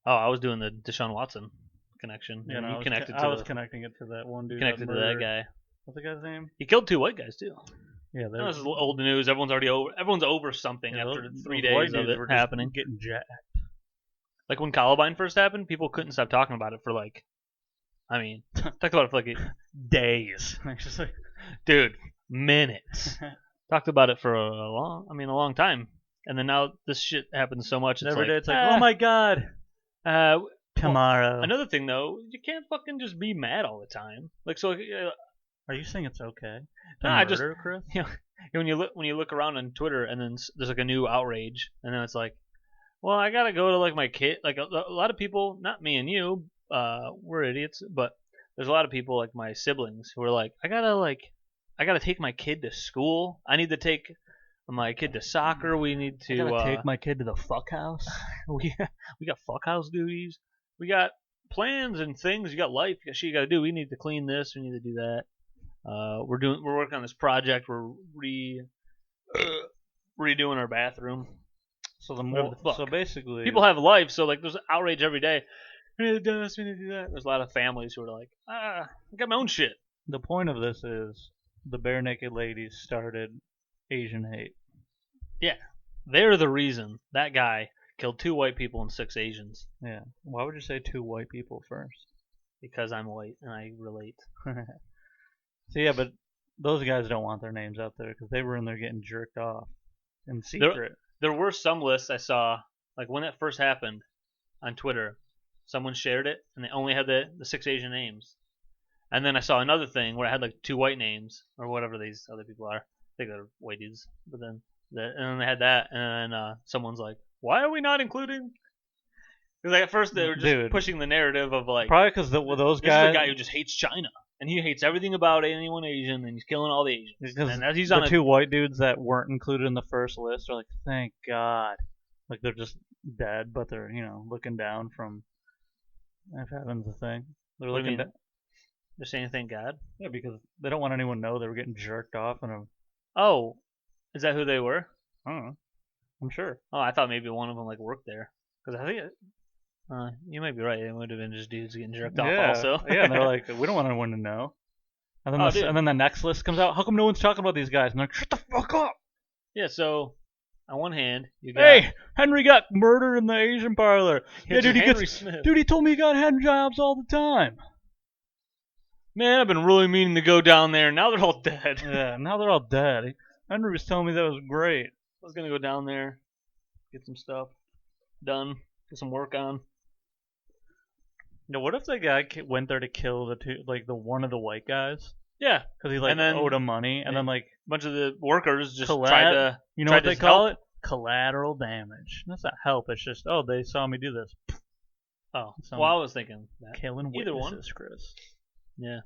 Oh, I was doing the Deshaun Watson connection. Yeah, and no, you connected to I was the, connecting it to that one dude. connected to that guy. What's the guy's name? He killed 2 white guys too. Yeah, This is old news. Everyone's over something after 3 those white days of dudes it were just happening. getting jacked. Like when Columbine first happened, people couldn't stop talking about it for like, I mean, talked about it for like, Days. Just like, dude, minutes. Talked about it for a long time. And then now this shit happens so much. It's every like, day it's like, oh my god. Tomorrow. Tomorrow. Another thing though, you can't fucking just be mad all the time. Like so, Are you saying it's okay? Nah, I murder, Chris? when you look around on Twitter and then there's like a new outrage, and then it's like, well, I gotta go to like my kid. Like a lot of people, not me and you, we're idiots, but there's a lot of people like my siblings who are like, I gotta take my kid to school. I need to take my kid to soccer. We need to I gotta take my kid to the fuck house. we got fuck house duties. We got plans and things. You got life. You got shit you got to do. We need to clean this. We need to do that. We're working on this project. We're redoing our bathroom. So the Whatever more, the fuck. so basically, People have life, so like there's outrage every day. We need to do this. We need to do that. There's a lot of families who are like, I got my own shit. the point of this is the bare naked ladies started Asian hate. Yeah, they're the reason that guy killed 2 white people and 6 Asians. Yeah. Why would you say 2 white people first? Because I'm white and I relate. So yeah, but those guys don't want their names out there because they were in there getting jerked off in secret. There were some lists I saw, like when it first happened on Twitter, someone shared it and they only had the 6 Asian names. And then I saw another thing where it had like 2 white names or whatever these other people are. I think they're white dudes. But then and then they had that, and then someone's like, "Why are we not including?" Because like at first they were just pushing the narrative of like, probably because those this guys. is a guy who just hates China and he hates everything about anyone Asian and he's killing all the Asians. Because And as he's the on 2 white dudes that weren't included in the first list are like, thank God. Like they're just dead, but they're looking down from. If heaven's a thing, they're What do you looking. mean? They're saying thank God. Yeah, because they don't want anyone to know they were getting jerked off in a. Oh, is that who they were? I don't know. I'm sure. Oh, I thought maybe one of them like worked there. Because I think you might be right. It would have been just dudes getting jerked off also. Yeah, and they're like, we don't want anyone to know. And then, Oh, dude. and then the next list comes out. How come no one's talking about these guys? And they're like, shut the fuck up. Yeah, so on one hand, you got Hey, Henry got murdered in the Asian parlor. Yeah, dude, Henry Smith. Dude, he told me he got hand jobs all the time. Man, I've been really meaning to go down there. Now they're all dead. Yeah, now they're all dead. Henry was telling me that was great. I was gonna go down there, get some stuff done, get some work on. No, what if the guy went there to kill the one of the white guys? Yeah, because he like and then, owed him money, and then like a bunch of the workers just tried to. You know what they call it? Collateral damage. That's not help. It's just they saw me do this. Oh, well, I was thinking that. Killing either witnesses, one, Chris. Yeah.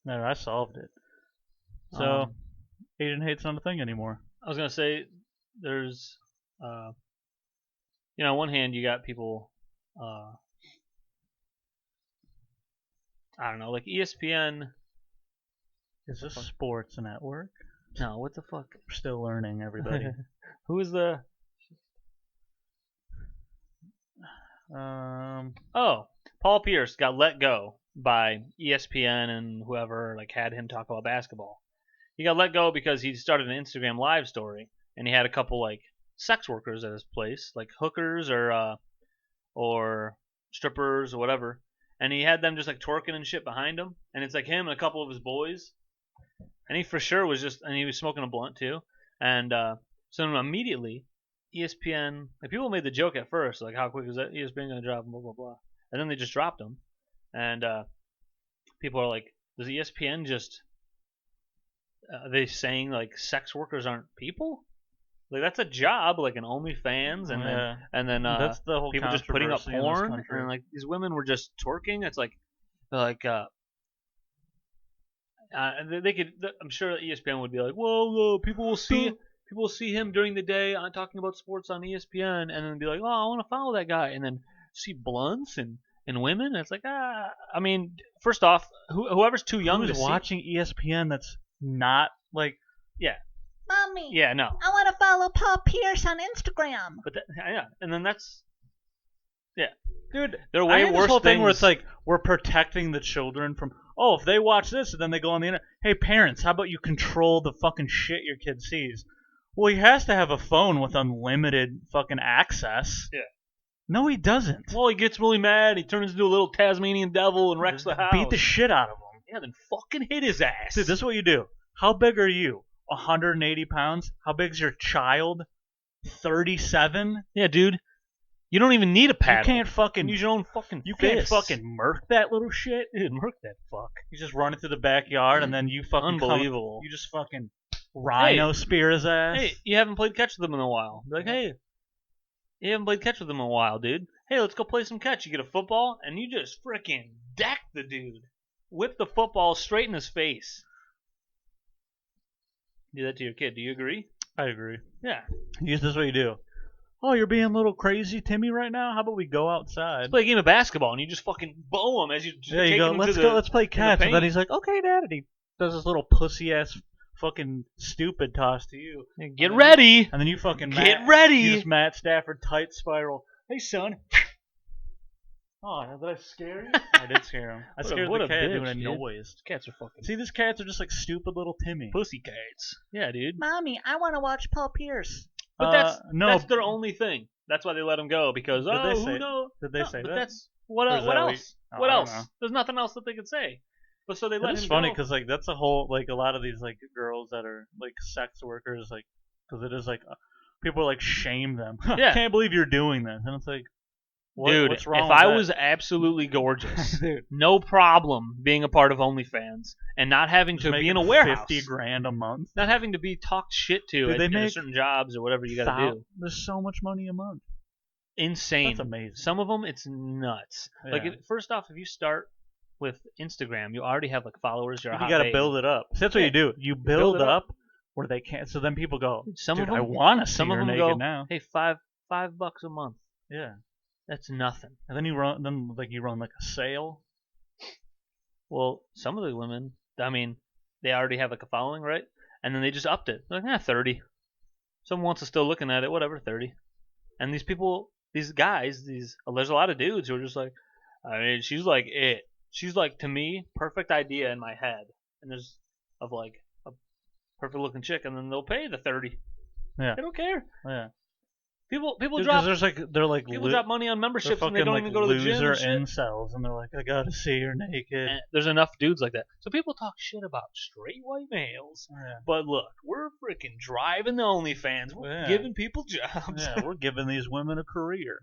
No, I solved it. So Asian hate's not a thing anymore. I was gonna say there's, on one hand you got people, I don't know, like ESPN. Is this sports network? No, what the fuck? We're still learning, everybody. Who is the? Paul Pierce got let go by ESPN and whoever like had him talk about basketball. He got let go because he started an Instagram live story and he had a couple like sex workers at his place, like hookers or strippers or whatever, and he had them just like twerking and shit behind him, and it's like him and a couple of his boys, and he for sure was and he was smoking a blunt too, and so immediately ESPN, like people made the joke at first, like how quick is that ESPN gonna drop him, blah blah blah, and then they just dropped him, and people are like, does ESPN just are they saying like sex workers aren't people? Like that's a job, like an OnlyFans, and then that's the whole people just putting up porn, and like these women were just twerking. It's like they could. I'm sure ESPN would be like, well, people will see him during the day talking about sports on ESPN, and then be like, oh, I want to follow that guy, and then see blunts and women. And it's like, I mean, first off, whoever's too young to watching ESPN that's not like, yeah. Mommy. Yeah, no. I want to follow Paul Pierce on Instagram. But yeah, and then that's dude. There are way worse this whole thing things. where it's like we're protecting the children from. Oh, if they watch this and then they go on the internet. Hey, parents, how about you control the fucking shit your kid sees? Well, he has to have a phone with unlimited fucking access. Yeah. No, he doesn't. Well, he gets really mad. He turns into a little Tasmanian devil and wrecks the house. Beat the shit out of him. Yeah, then fucking hit his ass. Dude, this is what you do. How big are you? 180 pounds? How big's your child? 37? Yeah, dude. You don't even need a paddle. You can't fucking use your own fucking You fists. can't fucking murk that little shit? Dude, murk that fuck. You just run it through the backyard and then you fucking unbelievable. You just fucking rhino spear his ass. Hey, you haven't played catch with them in a while. Be like, hey, you haven't played catch with them in a while, dude. Hey, let's go play some catch. You get a football and you just freaking deck the dude. Whip the football straight in his face. Do that to your kid. Do you agree? I agree. Yeah. This is what you do. Oh, you're being a little crazy, Timmy, right now? How about we go outside? Let's play a game of basketball, and you just fucking bow him as you take him let's play catch. And then he's like, okay, Dad. And he does this little pussy-ass fucking stupid toss to you. Get ready. And then you fucking get ready. You just Matt Stafford tight spiral. Hey, son. Oh, did I scare you? I did scare him. I scared the cat doing a noise. Cats are fucking. See, these cats are just like stupid little Timmy. Pussy cats. Yeah, dude. Mommy, I want to watch Paul Pierce. But that's their only thing. That's why they let him go, because who knows? Did they say but that? That's what else? What else? There's nothing else that they could say. But so they let him go. It's funny because like that's a whole like a lot of these like girls that are like sex workers, like because it is like people like shame them. Yeah. I can't believe you're doing this, and it's like, dude, what's wrong if with I that? was absolutely gorgeous, dude, no problem being a part of OnlyFans and not having just to be in a warehouse, $50,000 a month, not having to be talked shit to at certain jobs or whatever you got to do. There's so much money a month. Insane. That's amazing. Some of them, it's nuts. Yeah. Like first off, if you start with Instagram, you already have like followers. You got to build it up. So that's what you do. You build up where they can't. So then people go, some dude, of them, I want to see some her of them naked go, now. Hey, $5 a month. Yeah. That's nothing. And then you run like a sale. Well, some of the women, I mean, they already have like a following, right? And then they just upped it. They're like, 30. someone wants to still looking at it, whatever, 30. And these people, these guys, there's a lot of dudes who are just like, I mean, she's like it. She's like, to me, perfect idea in my head. And there's of like a perfect looking chick, and then they'll pay the 30. Yeah. They don't care. Yeah. People Because drop they're like people drop money on memberships and they fucking don't like even go to the gym. loser And shit. incels, and they're like, I gotta see her naked. And there's enough dudes like that. So people talk shit about straight white males. Yeah. But look, we're freaking driving the OnlyFans. We're giving people jobs. Yeah, we're giving these women a career.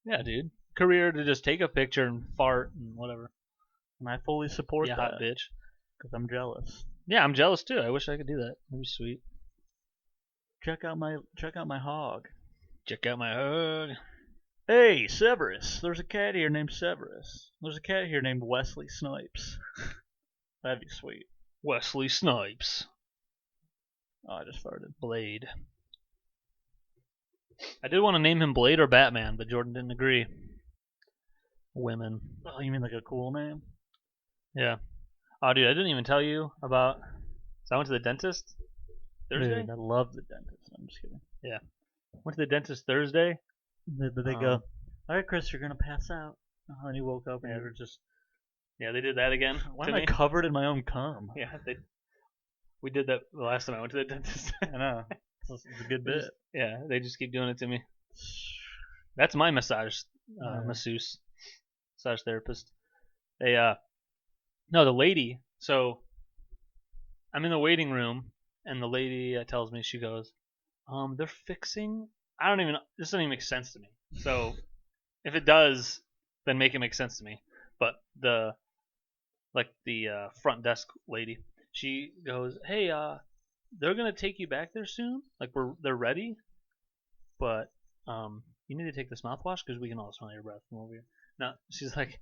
Yeah, dude. Career to just take a picture and fart and whatever. And I fully support Yeah, that. hot bitch. Because I'm jealous. Yeah, I'm jealous too. I wish I could do that. That'd be sweet. Check out my hog. Check out my hug. Hey, Severus. There's a cat here named Severus. There's a cat here named Wesley Snipes. That'd be sweet. Wesley Snipes. Oh, I just farted. Blade. I did want to name him Blade or Batman, but Jordan didn't agree. Women. Oh, you mean like a cool name? Yeah. Oh, dude, I didn't even tell you about. So I went to the dentist Thursday. Dude, I love the dentist. I'm just kidding. Yeah. Went to the dentist Thursday. Did they go, all right, Chris, you're going to pass out. Oh, and he woke up and you were just... Yeah, they did that again. Why to am I me. covered in my own cum? Yeah, we did that the last time I went to the dentist. I know. It's a good bit. Yeah, they just keep doing it to me. That's my massage masseuse, massage therapist. They no, the lady. So I'm in the waiting room, and the lady tells me, she goes, they're fixing. This doesn't even make sense to me. So if it does, then make it make sense to me. But the front desk lady, she goes, hey, they're gonna take you back there soon. Like they're ready, but you need to take this mouthwash because we can all smell your breath from over here. No, she's like,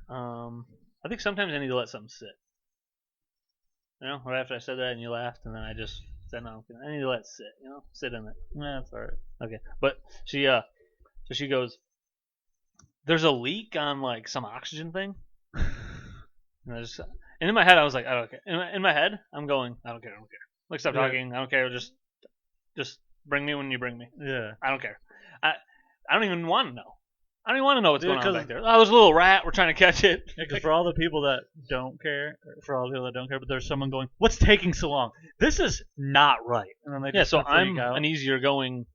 I think sometimes I need to let something sit. You know, right after I said that and you laughed, and then I just said, no, I need to let it sit. You know, sit in it. Yeah, that's alright. Okay, but so she goes, there's a leak on like some oxygen thing. And in my head, I was like, I don't care. In my head, I'm going, I don't care. Like, stop talking. I don't care. Just bring me when you bring me. Yeah. I don't care. I don't even want to know. I don't even want to know what's going on back there. Oh, there's a little rat. We're trying to catch it. Yeah, because for all the people that don't care, but there's someone going, what's taking so long? This is not right. And then they just so freak I'm out. an easier going,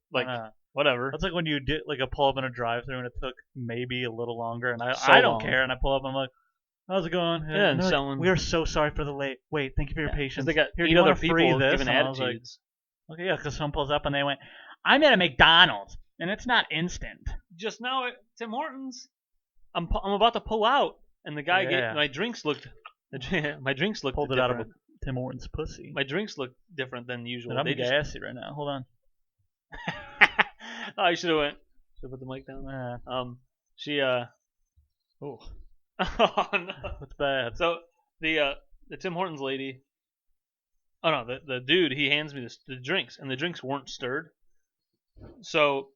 whatever. That's like when you did like a pull up in a drive-thru and it took maybe a little longer, and So I don't long. care, and I pull up and I'm like, how's it going? Yeah, and they're like, someone- we are so sorry for the late wait. Thank you for your Because patience. they got Here, do 8 you other want to free people this? giving And I was like, attitudes. okay, yeah, because someone pulls up and they went, I'm at a McDonald's and it's not instant. Just now at Tim Hortons, I'm about to pull out, and the guy Yeah. my drinks looked Pulled it out of a Tim Hortons pussy. My drinks look different than usual. Dude, I'm They just- gassy right now. Hold on. Oh, I should have went. Should have put the mic down. She oh no. That's bad. So the Tim Hortons lady. Oh no, the dude, he hands me the drinks, and the drinks weren't stirred. So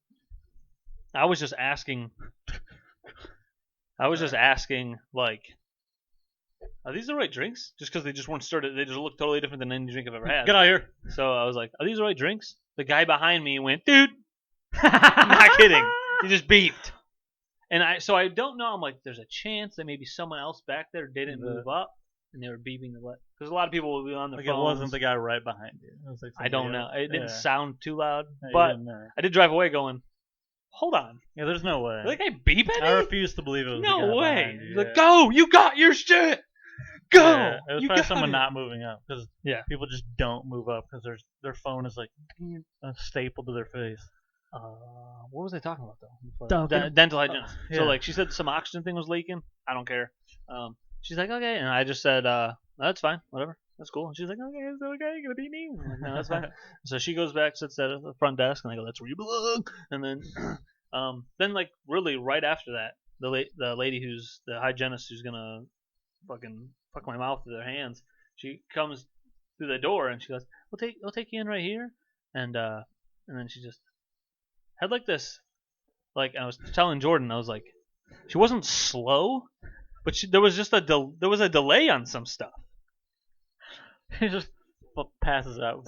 I was just asking. Like, are these the right drinks? Just because they just weren't stirred, they just look totally different than any drink I've ever had. Get out of here. So I was like, are these the right drinks? The guy behind me went, dude. I'm not kidding. He just beeped. And I don't know. I'm like, there's a chance that maybe someone else back there didn't move up, and they were beeping the let. Because a lot of people will be on their Like phones. it wasn't the guy right behind you. It was like I don't know. somebody It didn't else. sound too loud, Yeah, you but didn't know. I did drive away going, hold on. Yeah, there's no way. Did that guy beep at me? I refuse to believe it was the guy No way. behind you. He's like, go! You got your shit! Go! Yeah, it was You probably got someone it. not moving up because Yeah. people just don't move up because their phone is like stapled to their face. What was I talking about though? Don't- Dental hygienist. yeah. So like she said some oxygen thing was leaking. I don't care. She's like, okay, and I just said, that's fine, whatever, that's cool. And she's like, okay, is that okay? You gonna beat me? I'm like, no, that's fine. So she goes back, sits at the front desk, and I go, that's where you belong. And then like really right after that, the lady who's the hygienist who's gonna fucking fuck my mouth with her hands, she comes through the door and she goes, we'll take you in right here, and then she just had like this, like I was telling Jordan, I was like, she wasn't slow, but there was just a delay on some stuff. He just passes out.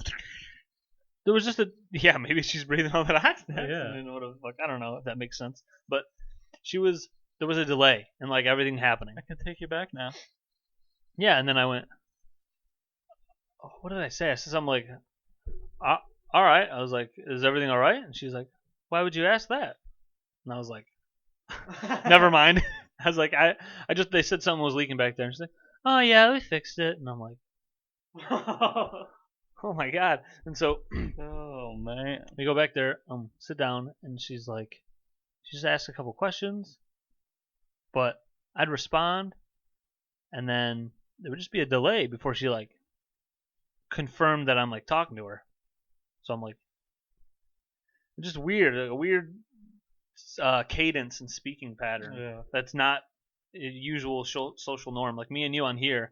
There was just maybe she's breathing all that oxygen. Yeah. I don't know if that makes sense. But there was a delay in like everything happening. I can take you back now. Yeah, and then I went, oh, what did I say? I said something like, all right. I was like, is everything all right? And she's like, why would you ask that? And I was like, never mind. I was like, they said something was leaking back there. And she's like, oh yeah, we fixed it. And I'm like, oh my God. And so, Oh man. we go back there, sit down, and she just asked a couple questions, but I'd respond, and then there would just be a delay before she like confirmed that I'm like talking to her. So I'm like, it's just weird, like a weird cadence and speaking pattern. Yeah. That's not a usual social norm. Like me and you on here,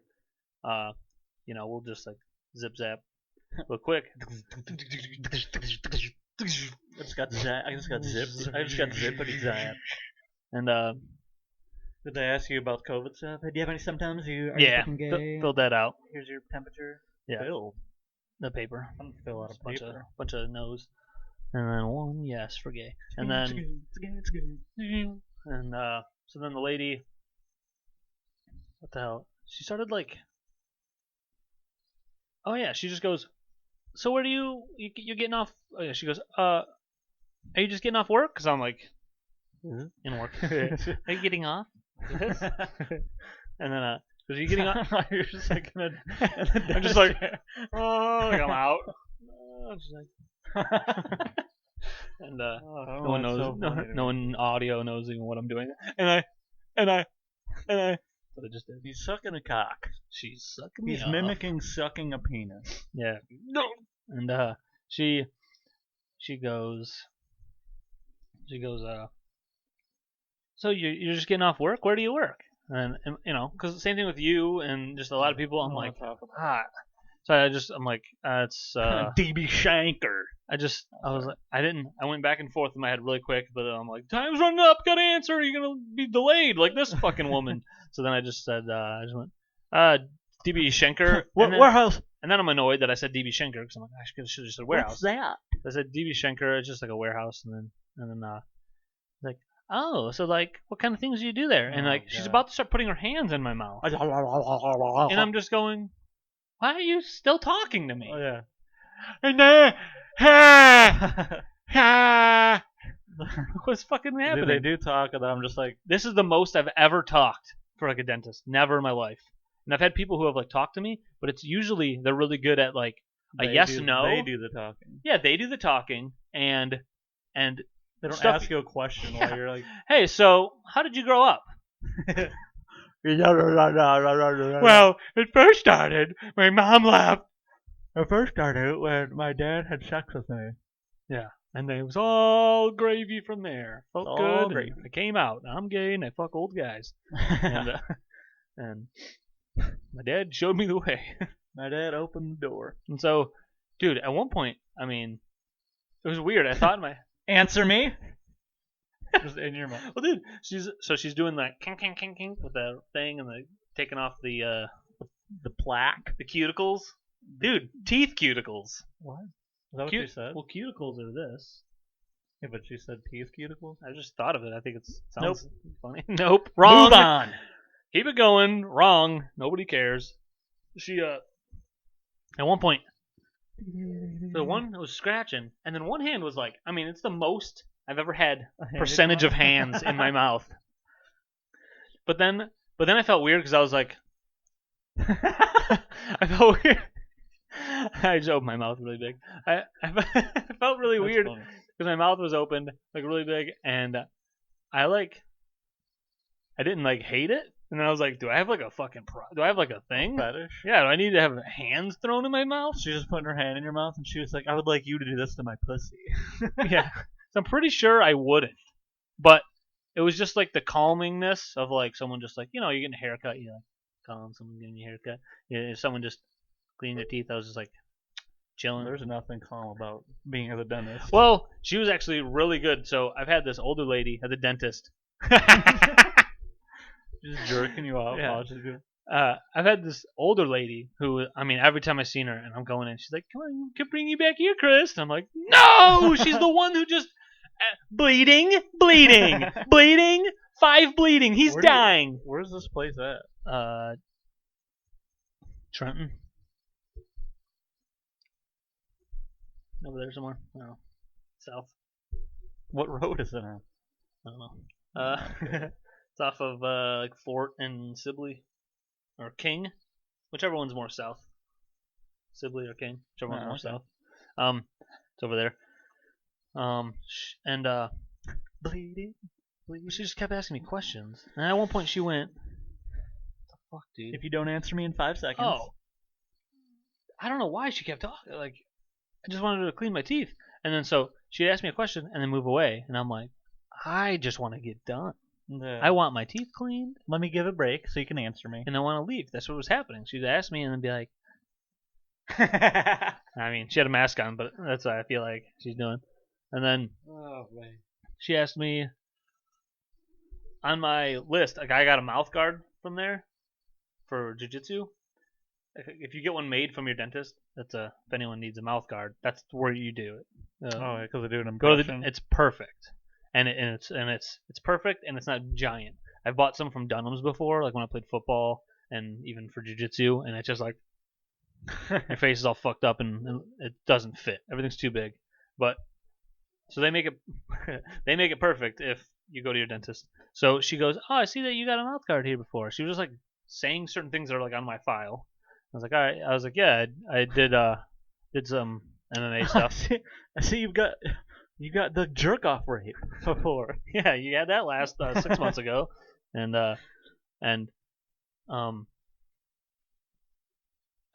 we'll just like zip zap real quick. I just got zipped. I just got zippity zap. And Did they ask you about COVID stuff? Hey, do you have any symptoms? Are you fucking gay? filled that out. Here's your temperature. Yeah. Filled. The paper. I'm gonna fill out a paper. Bunch of no's. And then one yes for gay. And then It's good. and so then the lady, what the hell? She started like, oh yeah, she just goes, so where do you're getting off? Oh yeah, she goes, are you just getting off work? Because I'm like, in work. Are you getting off? And then because you're getting off. You're just like gonna. I'm just like, oh, like I'm out. Just like, and no one knows. So no one in audio knows even what I'm doing. And I. But I just did. He's sucking a cock. She's sucking me He's off. mimicking sucking a penis. Yeah. No. And she goes. So you're just getting off work? Where do you work? And because same thing with you and just a lot of people. I'm like, so I'm like, it's DB Shanker. I went back and forth in my head really quick, but I'm like, time's running up, gotta answer, you're gonna be delayed like this fucking woman. So then I just said, DB Schenker. Warehouse. And then I'm annoyed that I said DB Schenker because I'm like, I should have just said warehouse. What's that? I said DB Schenker, it's just like a warehouse, and then like, oh, so like, what kind of things do you do there? And like, she's about to start putting her hands in my mouth, and I'm just going, why are you still talking to me? Oh yeah. What's fucking happening? They do talk, and then I'm just like, This is the most I've ever talked for like a dentist. Never in my life. And I've had people who have like talked to me, but it's usually they're really good at like a yes no. They do the talking. Yeah, they do the talking, and they don't stuff, ask you a question while you're like, hey, so how did you grow up? Well, it first started my mom left. It first started when my dad had sex with me. Yeah, and it was all gravy from there. Felt all good. gravy. And I came out. I'm gay and I fuck old guys. And my dad showed me the way. My dad opened the door. And so, dude, at one point, I mean, it was weird. I thought Answer me. Just in your mouth. Well, dude, she's doing that king king king king with the thing and taking off the plaque, the cuticles. Dude, teeth cuticles. What? Is that what you said? Well, cuticles are this. Yeah, but she said teeth cuticles. I just thought of it. I think it sounds Nope. funny. Nope. Wrong. Move on. Keep it going. Wrong. Nobody cares. She at one point, the one was scratching, and then one hand was like, I mean, it's the most I've ever had percentage of hands in my mouth. But then I felt weird because I was like, I felt weird. I just opened my mouth really big. I felt really weird because my mouth was opened like really big, and I didn't like hate it. And then I was like, do I have like a thing? Fetish? Yeah, do I need to have hands thrown in my mouth? She was just putting her hand in your mouth, and she was like, I would like you to do this to my pussy. Yeah. So I'm pretty sure I wouldn't. But it was just like the calmingness of like someone just like, you're getting a haircut, you like calm someone getting a haircut. Yeah, if someone just cleaning their teeth, I was just like chilling. There's nothing calm about being at the dentist. Well, she was actually really good. So I've had this older lady at the dentist. Just jerking you off. Yeah. I've had this older lady who, I mean, every time I seen her and I'm going in, she's like, "Come on, can bring you back here, Chris." And I'm like, "No!" She's the one who just bleeding, 5 bleeding. He's dying. Where's this place at? Trenton. Over there somewhere. I don't know. South. What road is it on? I don't know. It's off of like Fort and Sibley, or King, whichever one's more south. Sibley or King, whichever one's more south. It's over there. And bleeding. She just kept asking me questions, and at one point she went, "What the fuck, dude?" If you don't answer me in 5 seconds. Oh, I don't know why she kept talking. Like, I just wanted her to clean my teeth, and then so she'd ask me a question and then move away, and I'm like, I just want to get done. Yeah. I want my teeth cleaned, Let me give a break so you can answer me. and I want to leave. That's what was happening. She'd ask me and then be like, I mean, she had a mask on, but that's what I feel like she's doing. And then she asked me on my list, like, I got a mouth guard from there for jiu-jitsu. If you get one made from your dentist, that's if anyone needs a mouth guard, that's where you do it. Because they do an Go to impression. it's perfect, and it's perfect, and it's not giant. I've bought some from Dunham's before, like when I played football, and even for jiu-jitsu, and it's just like your face is all fucked up and it doesn't fit. Everything's too big. But so they make it perfect if you go to your dentist. So she goes, "Oh, I see that you got a mouth guard here before." She was just like saying certain things that are like on my file. I was like, "All right." I was like, "Yeah, I did some MMA stuff." I see you got the jerk off rate before. Yeah, you had that last 6 months ago, and I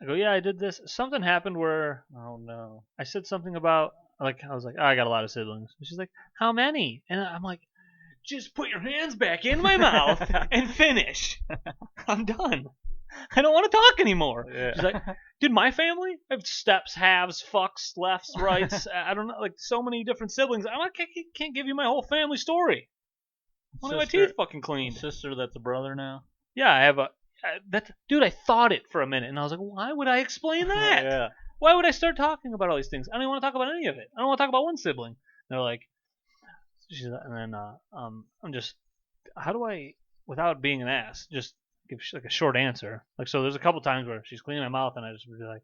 go, "Yeah, I did this." Something happened where Oh no. I said something about, like, I was like, "Oh, I got a lot of siblings." And she's like, "How many?" And I'm like, "Just put your hands back in my mouth and finish. I'm done. I don't want to talk anymore." Yeah. She's like, "Dude, my family, I have steps, halves, fucks, lefts, rights. I don't know, like so many different siblings. I can't give you my whole family story. Only my teeth fucking cleaned." Sister that's a brother now. Yeah, I have a. Dude, I thought it for a minute, and I was like, why would I explain that? Yeah. Why would I start talking about all these things? I don't even want to talk about any of it. I don't want to talk about one sibling. They're like, and then I'm just, how do I, without being an ass, just give like a short answer? Like, so there's a couple times where she's cleaning my mouth, and I just would be like,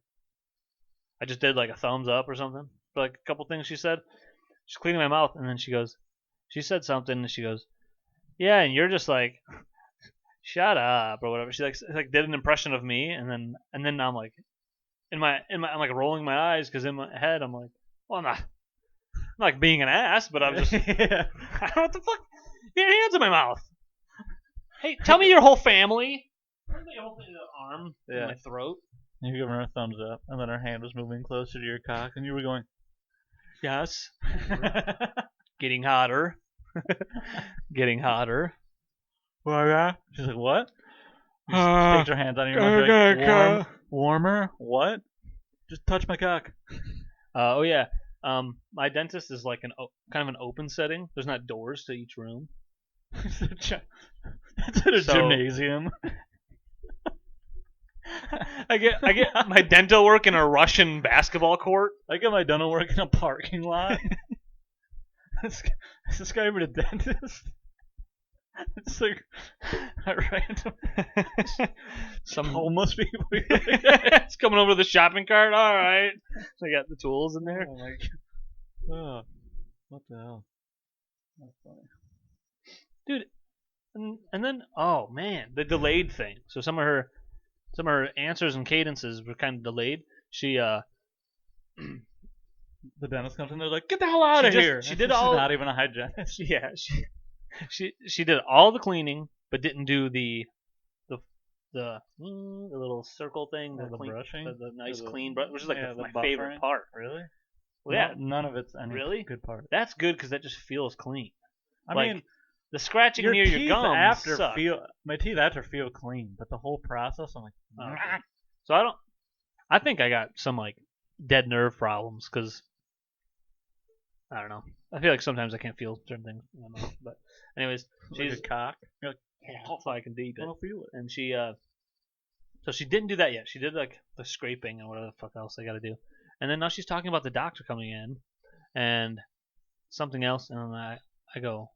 I just did like a thumbs up or something for like a couple things she said. She's cleaning my mouth, and then she said something, and she goes, "Yeah," and you're just like, "Shut up," or whatever. She like did an impression of me, and then I'm like, I'm like rolling my eyes because in my head I'm like, well, I'm not like being an ass, but I'm just Yeah. I don't know what the fuck. Get your hands in my mouth. Hey, tell me your whole family. Tell me your whole arm in Yeah. my throat. You give her a thumbs up, and then her hand was moving closer to your cock, and you were going, Yes. Getting hotter. Getting hotter. well, yeah. She's like, what? You just takes her hands on your mouth. Like, warmer? What? Just touch my cock. Oh yeah. My dentist is like kind of an open setting. There's not doors to each room. It's at a So- gymnasium. I get my dental work in a Russian basketball court. I get my dental work in a parking lot. Is this guy even a dentist? It's like at random. Some homeless people. it's coming over the shopping cart. All right, I got the tools in there. Oh my god. Oh, what the hell? That's funny. Dude. And then, oh man, the delayed thing. So some of her answers and cadences were kind of delayed. She The dentist comes in, they're like, "Get the hell out of here!" She did She's all. not even a hygienist. Yeah, she did all the cleaning, but didn't do the little circle thing, Oh, the clean, brushing? the nice The- clean brush, which is like yeah, the my favorite buffering? part. Really? Well, yeah, None of it's any Really? good part. that's good because that just feels clean. I Like, mean, the scratching your near teeth your gums after suck. my teeth after feel clean, but the whole process, I'm like, Oh, okay. So I think I got some like dead nerve problems because I don't know. I feel like sometimes I can't feel certain things. I don't know. But anyways, like she's a cock. You're like, so I can deep I it. don't feel it. And she So she didn't do that yet. She did like the scraping and whatever the fuck else they got to do. And then now she's talking about the doctor coming in and something else. And I go,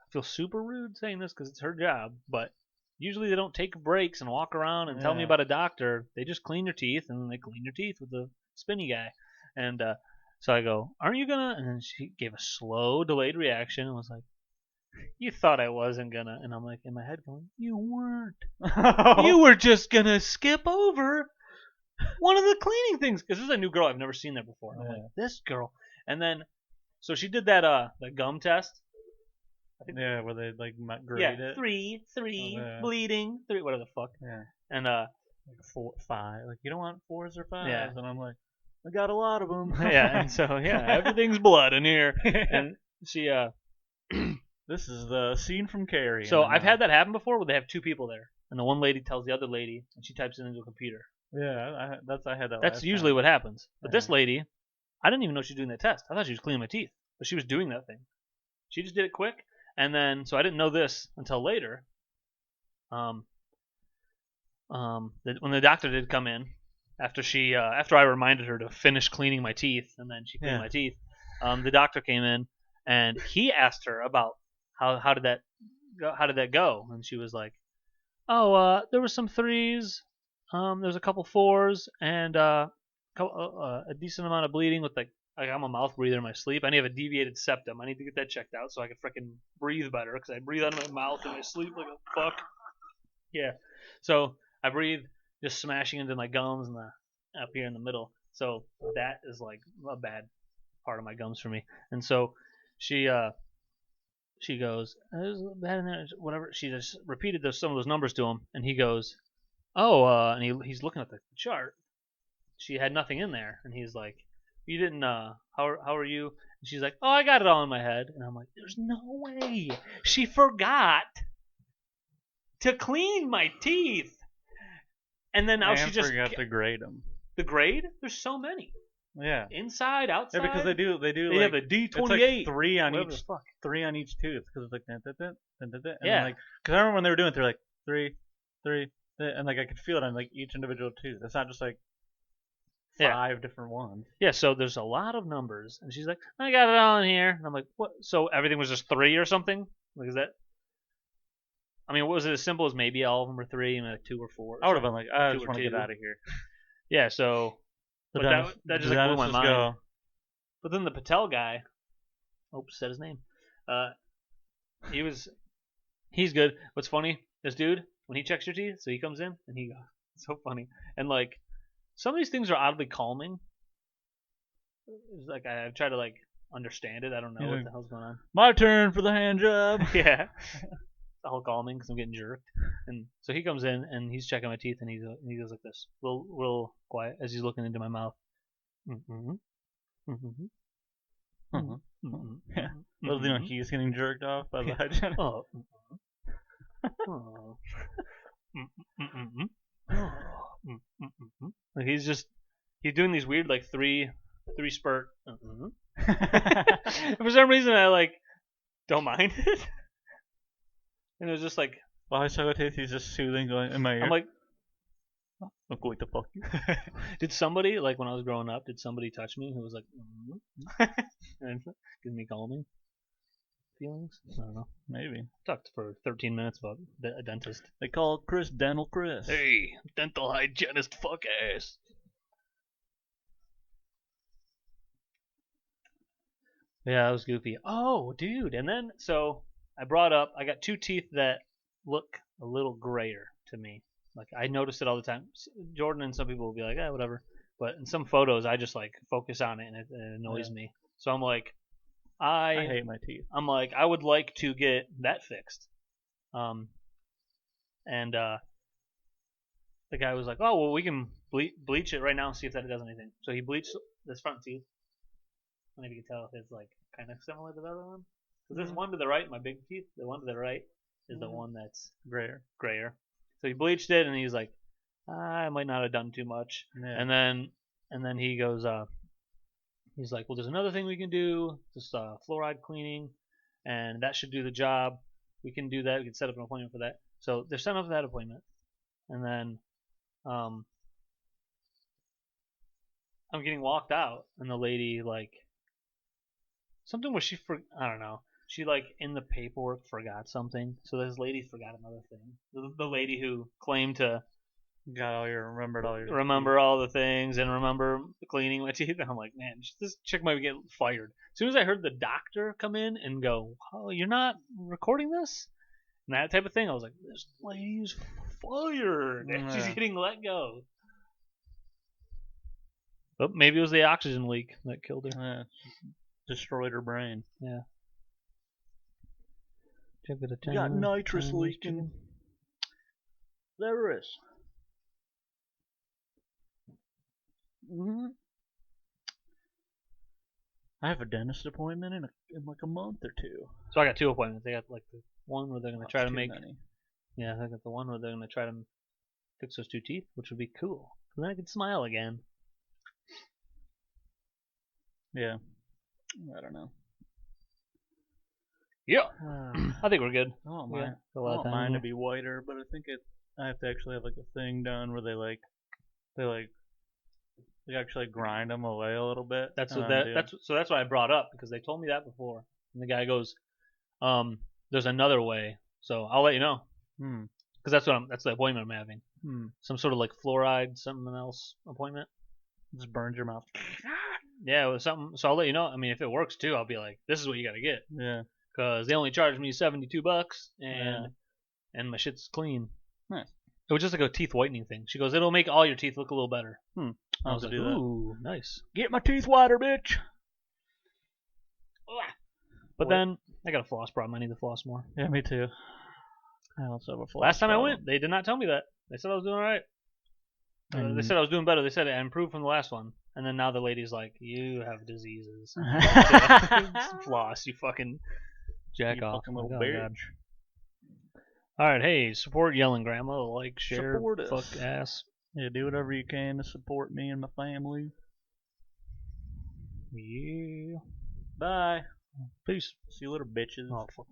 I feel super rude saying this because it's her job, but usually they don't take breaks and walk around and tell me about a doctor. They just clean your teeth and they clean your teeth with the spinny guy. And so I go, aren't you gonna? And then she gave a slow, delayed reaction and was like, you thought I wasn't gonna. And I'm like in my head going, you weren't. You were just gonna skip over one of the cleaning things because this is a new girl I've never seen there before. And I'm like, this girl. And then so she did that the gum test. Yeah, where they like grade it. 3, bleeding, 3, whatever the fuck. Yeah. And like 4, 5. Like you don't want 4s or 5s. Yeah. And I'm like, I got a lot of them. yeah. And so everything's blood in here. And she This is the scene from Carrie. So I've had that happen before where they have 2 people there, and the one lady tells the other lady, and she types it into a computer. Yeah, I had that. That's usually what happens. But this Yeah. lady, I didn't even know she was doing that test. I thought she was cleaning my teeth, but she was doing that thing. She just did it quick, and then so I didn't know this until later. When the doctor did come in, after I reminded her to finish cleaning my teeth, and then she cleaned my teeth, the doctor came in and he asked her about how did that go, and she was like, oh, there were some 3s, there was a couple 4s, and a decent amount of bleeding with like I'm a mouth breather in my sleep. I need to have a deviated septum. I need to get that checked out so I can freaking breathe better because I breathe out of my mouth in my sleep like a fuck. Yeah. So I breathe just smashing into my gums and up here in the middle. So that is like a bad part of my gums for me. And so she goes, there's bad in there, whatever. She just repeated some of those numbers to him, and he goes, oh, and he's looking at the chart. She had nothing in there, and he's like, you didn't, how are you? And she's like, oh, I got it all in my head. And I'm like, there's no way. She forgot to clean my teeth. And then now she just forgot to grade them. The grade? There's so many. Yeah. Inside, outside. Yeah, because they do. They like, have a D28. It's like 3 on whatever each. the fuck. 3 on each tooth because it's like and Yeah. like because I remember when they were doing it, they're like 3, and like I could feel it on like each individual tooth. It's not just like 5 different ones. Yeah, so there's a lot of numbers, and she's like, I got it all in here. And I'm like, what? So everything was just 3 or something? Like, is that? I mean, was it as simple as maybe all of them were 3 and like 2 or 4? I would have been like, I 2 just or want to 2. get out of here. Yeah, so but that just like blew my mind. Go. But then the Patel guy, oops, said his name. He's good. What's funny? This dude, when he checks your teeth, so he comes in and he goes, it's so funny. And like, some of these things are oddly calming. It's like I try to like understand it. I don't know what the hell's going on. My turn for the hand job. Yeah. It's all calming because I'm getting jerked. And so he comes in and he's checking my teeth and he goes like this, real quiet as he's looking into my mouth. Mm-hmm. Mm-hmm. Mm-hmm. Yeah. Well, you know, he's getting jerked off by the hygienist. Oh. Oh. Like he's doing these weird like three spurt. For some reason I like don't mind it. And it was just like while I suck my teeth, he's just soothing, going in my ear. I'm like, I'm going to fuck you. Did somebody like when I was growing up? Did somebody touch me who was like, and give me calming feelings? I don't know. Maybe. Talked for 13 minutes about a dentist. They call Chris Dental Chris. Hey, dental hygienist, fuck ass. Yeah, that was goofy. Oh, dude, and then so I got 2 teeth that look a little grayer to me. Like I notice it all the time. Jordan and some people will be like, whatever. But in some photos, I just like focus on it and it annoys me. So I'm like, I hate my teeth. I'm like, I would like to get that fixed. The guy was like, oh well, we can bleach it right now and see if that does anything. So he bleached this front teeth. I don't know if you can tell if it's like kind of similar to the other one. Because this one to the right, my big teeth, the one to the right is the one that's grayer. So he bleached it, and he's like, I might not have done too much. Yeah. And then he goes, he's like, well, there's another thing we can do, just fluoride cleaning, and that should do the job. We can do that. We can set up an appointment for that. So they're setting up that appointment, and then I'm getting walked out, and the lady like something where I don't know. She like in the paperwork forgot something, so this lady forgot another thing. The lady who claimed to remember all the things and remember cleaning my teeth. I'm like, man, this chick might get fired. As soon as I heard the doctor come in and go, oh, you're not recording this? And that type of thing, I was like, this lady's fired. And she's getting let go. But maybe it was the oxygen leak that killed her. Yeah. Destroyed her brain. Yeah. We got nitrous leaking. There is. Mm-hmm. I have a dentist appointment in like a month or two. So I got 2 appointments. They got like the one where they're gonna try to make. Many. Yeah, I got the one where they're gonna try to fix those 2 teeth, which would be cool. And then I could smile again. Yeah. I don't know. Yeah. I think we're good. I don't mind to be whiter, but I think I have to actually have like a thing done where they actually grind them away a little bit. That's why I brought up, because they told me that before. And the guy goes, there's another way, so I'll let you know. Because that's the appointment I'm having. Some sort of like fluoride something else appointment. Just burns your mouth. Yeah, it was something. So I'll let you know. I mean, if it works too, I'll be like, this is what you got to get. Yeah. Because they only charged me $72, and my shit's clean. Nice. It was just like a teeth whitening thing. She goes, it'll make all your teeth look a little better. I was like, ooh, nice. Get my teeth whiter, bitch. But then I got a floss problem. I need to floss more. Yeah, me too. I also have a floss Last time problem. I went, they did not tell me that. They said I was doing all right. They said I was doing better. They said I improved from the last one. And then now the lady's like, you have diseases. Floss, you fucking jack you off. Fucking little bitch. God. All right, hey, support Yelling Grandma. Like, share, support us. fuck ass. Yeah, do whatever you can to support me and my family. Yeah. Bye. Peace. See you later, bitches. Oh, fuck.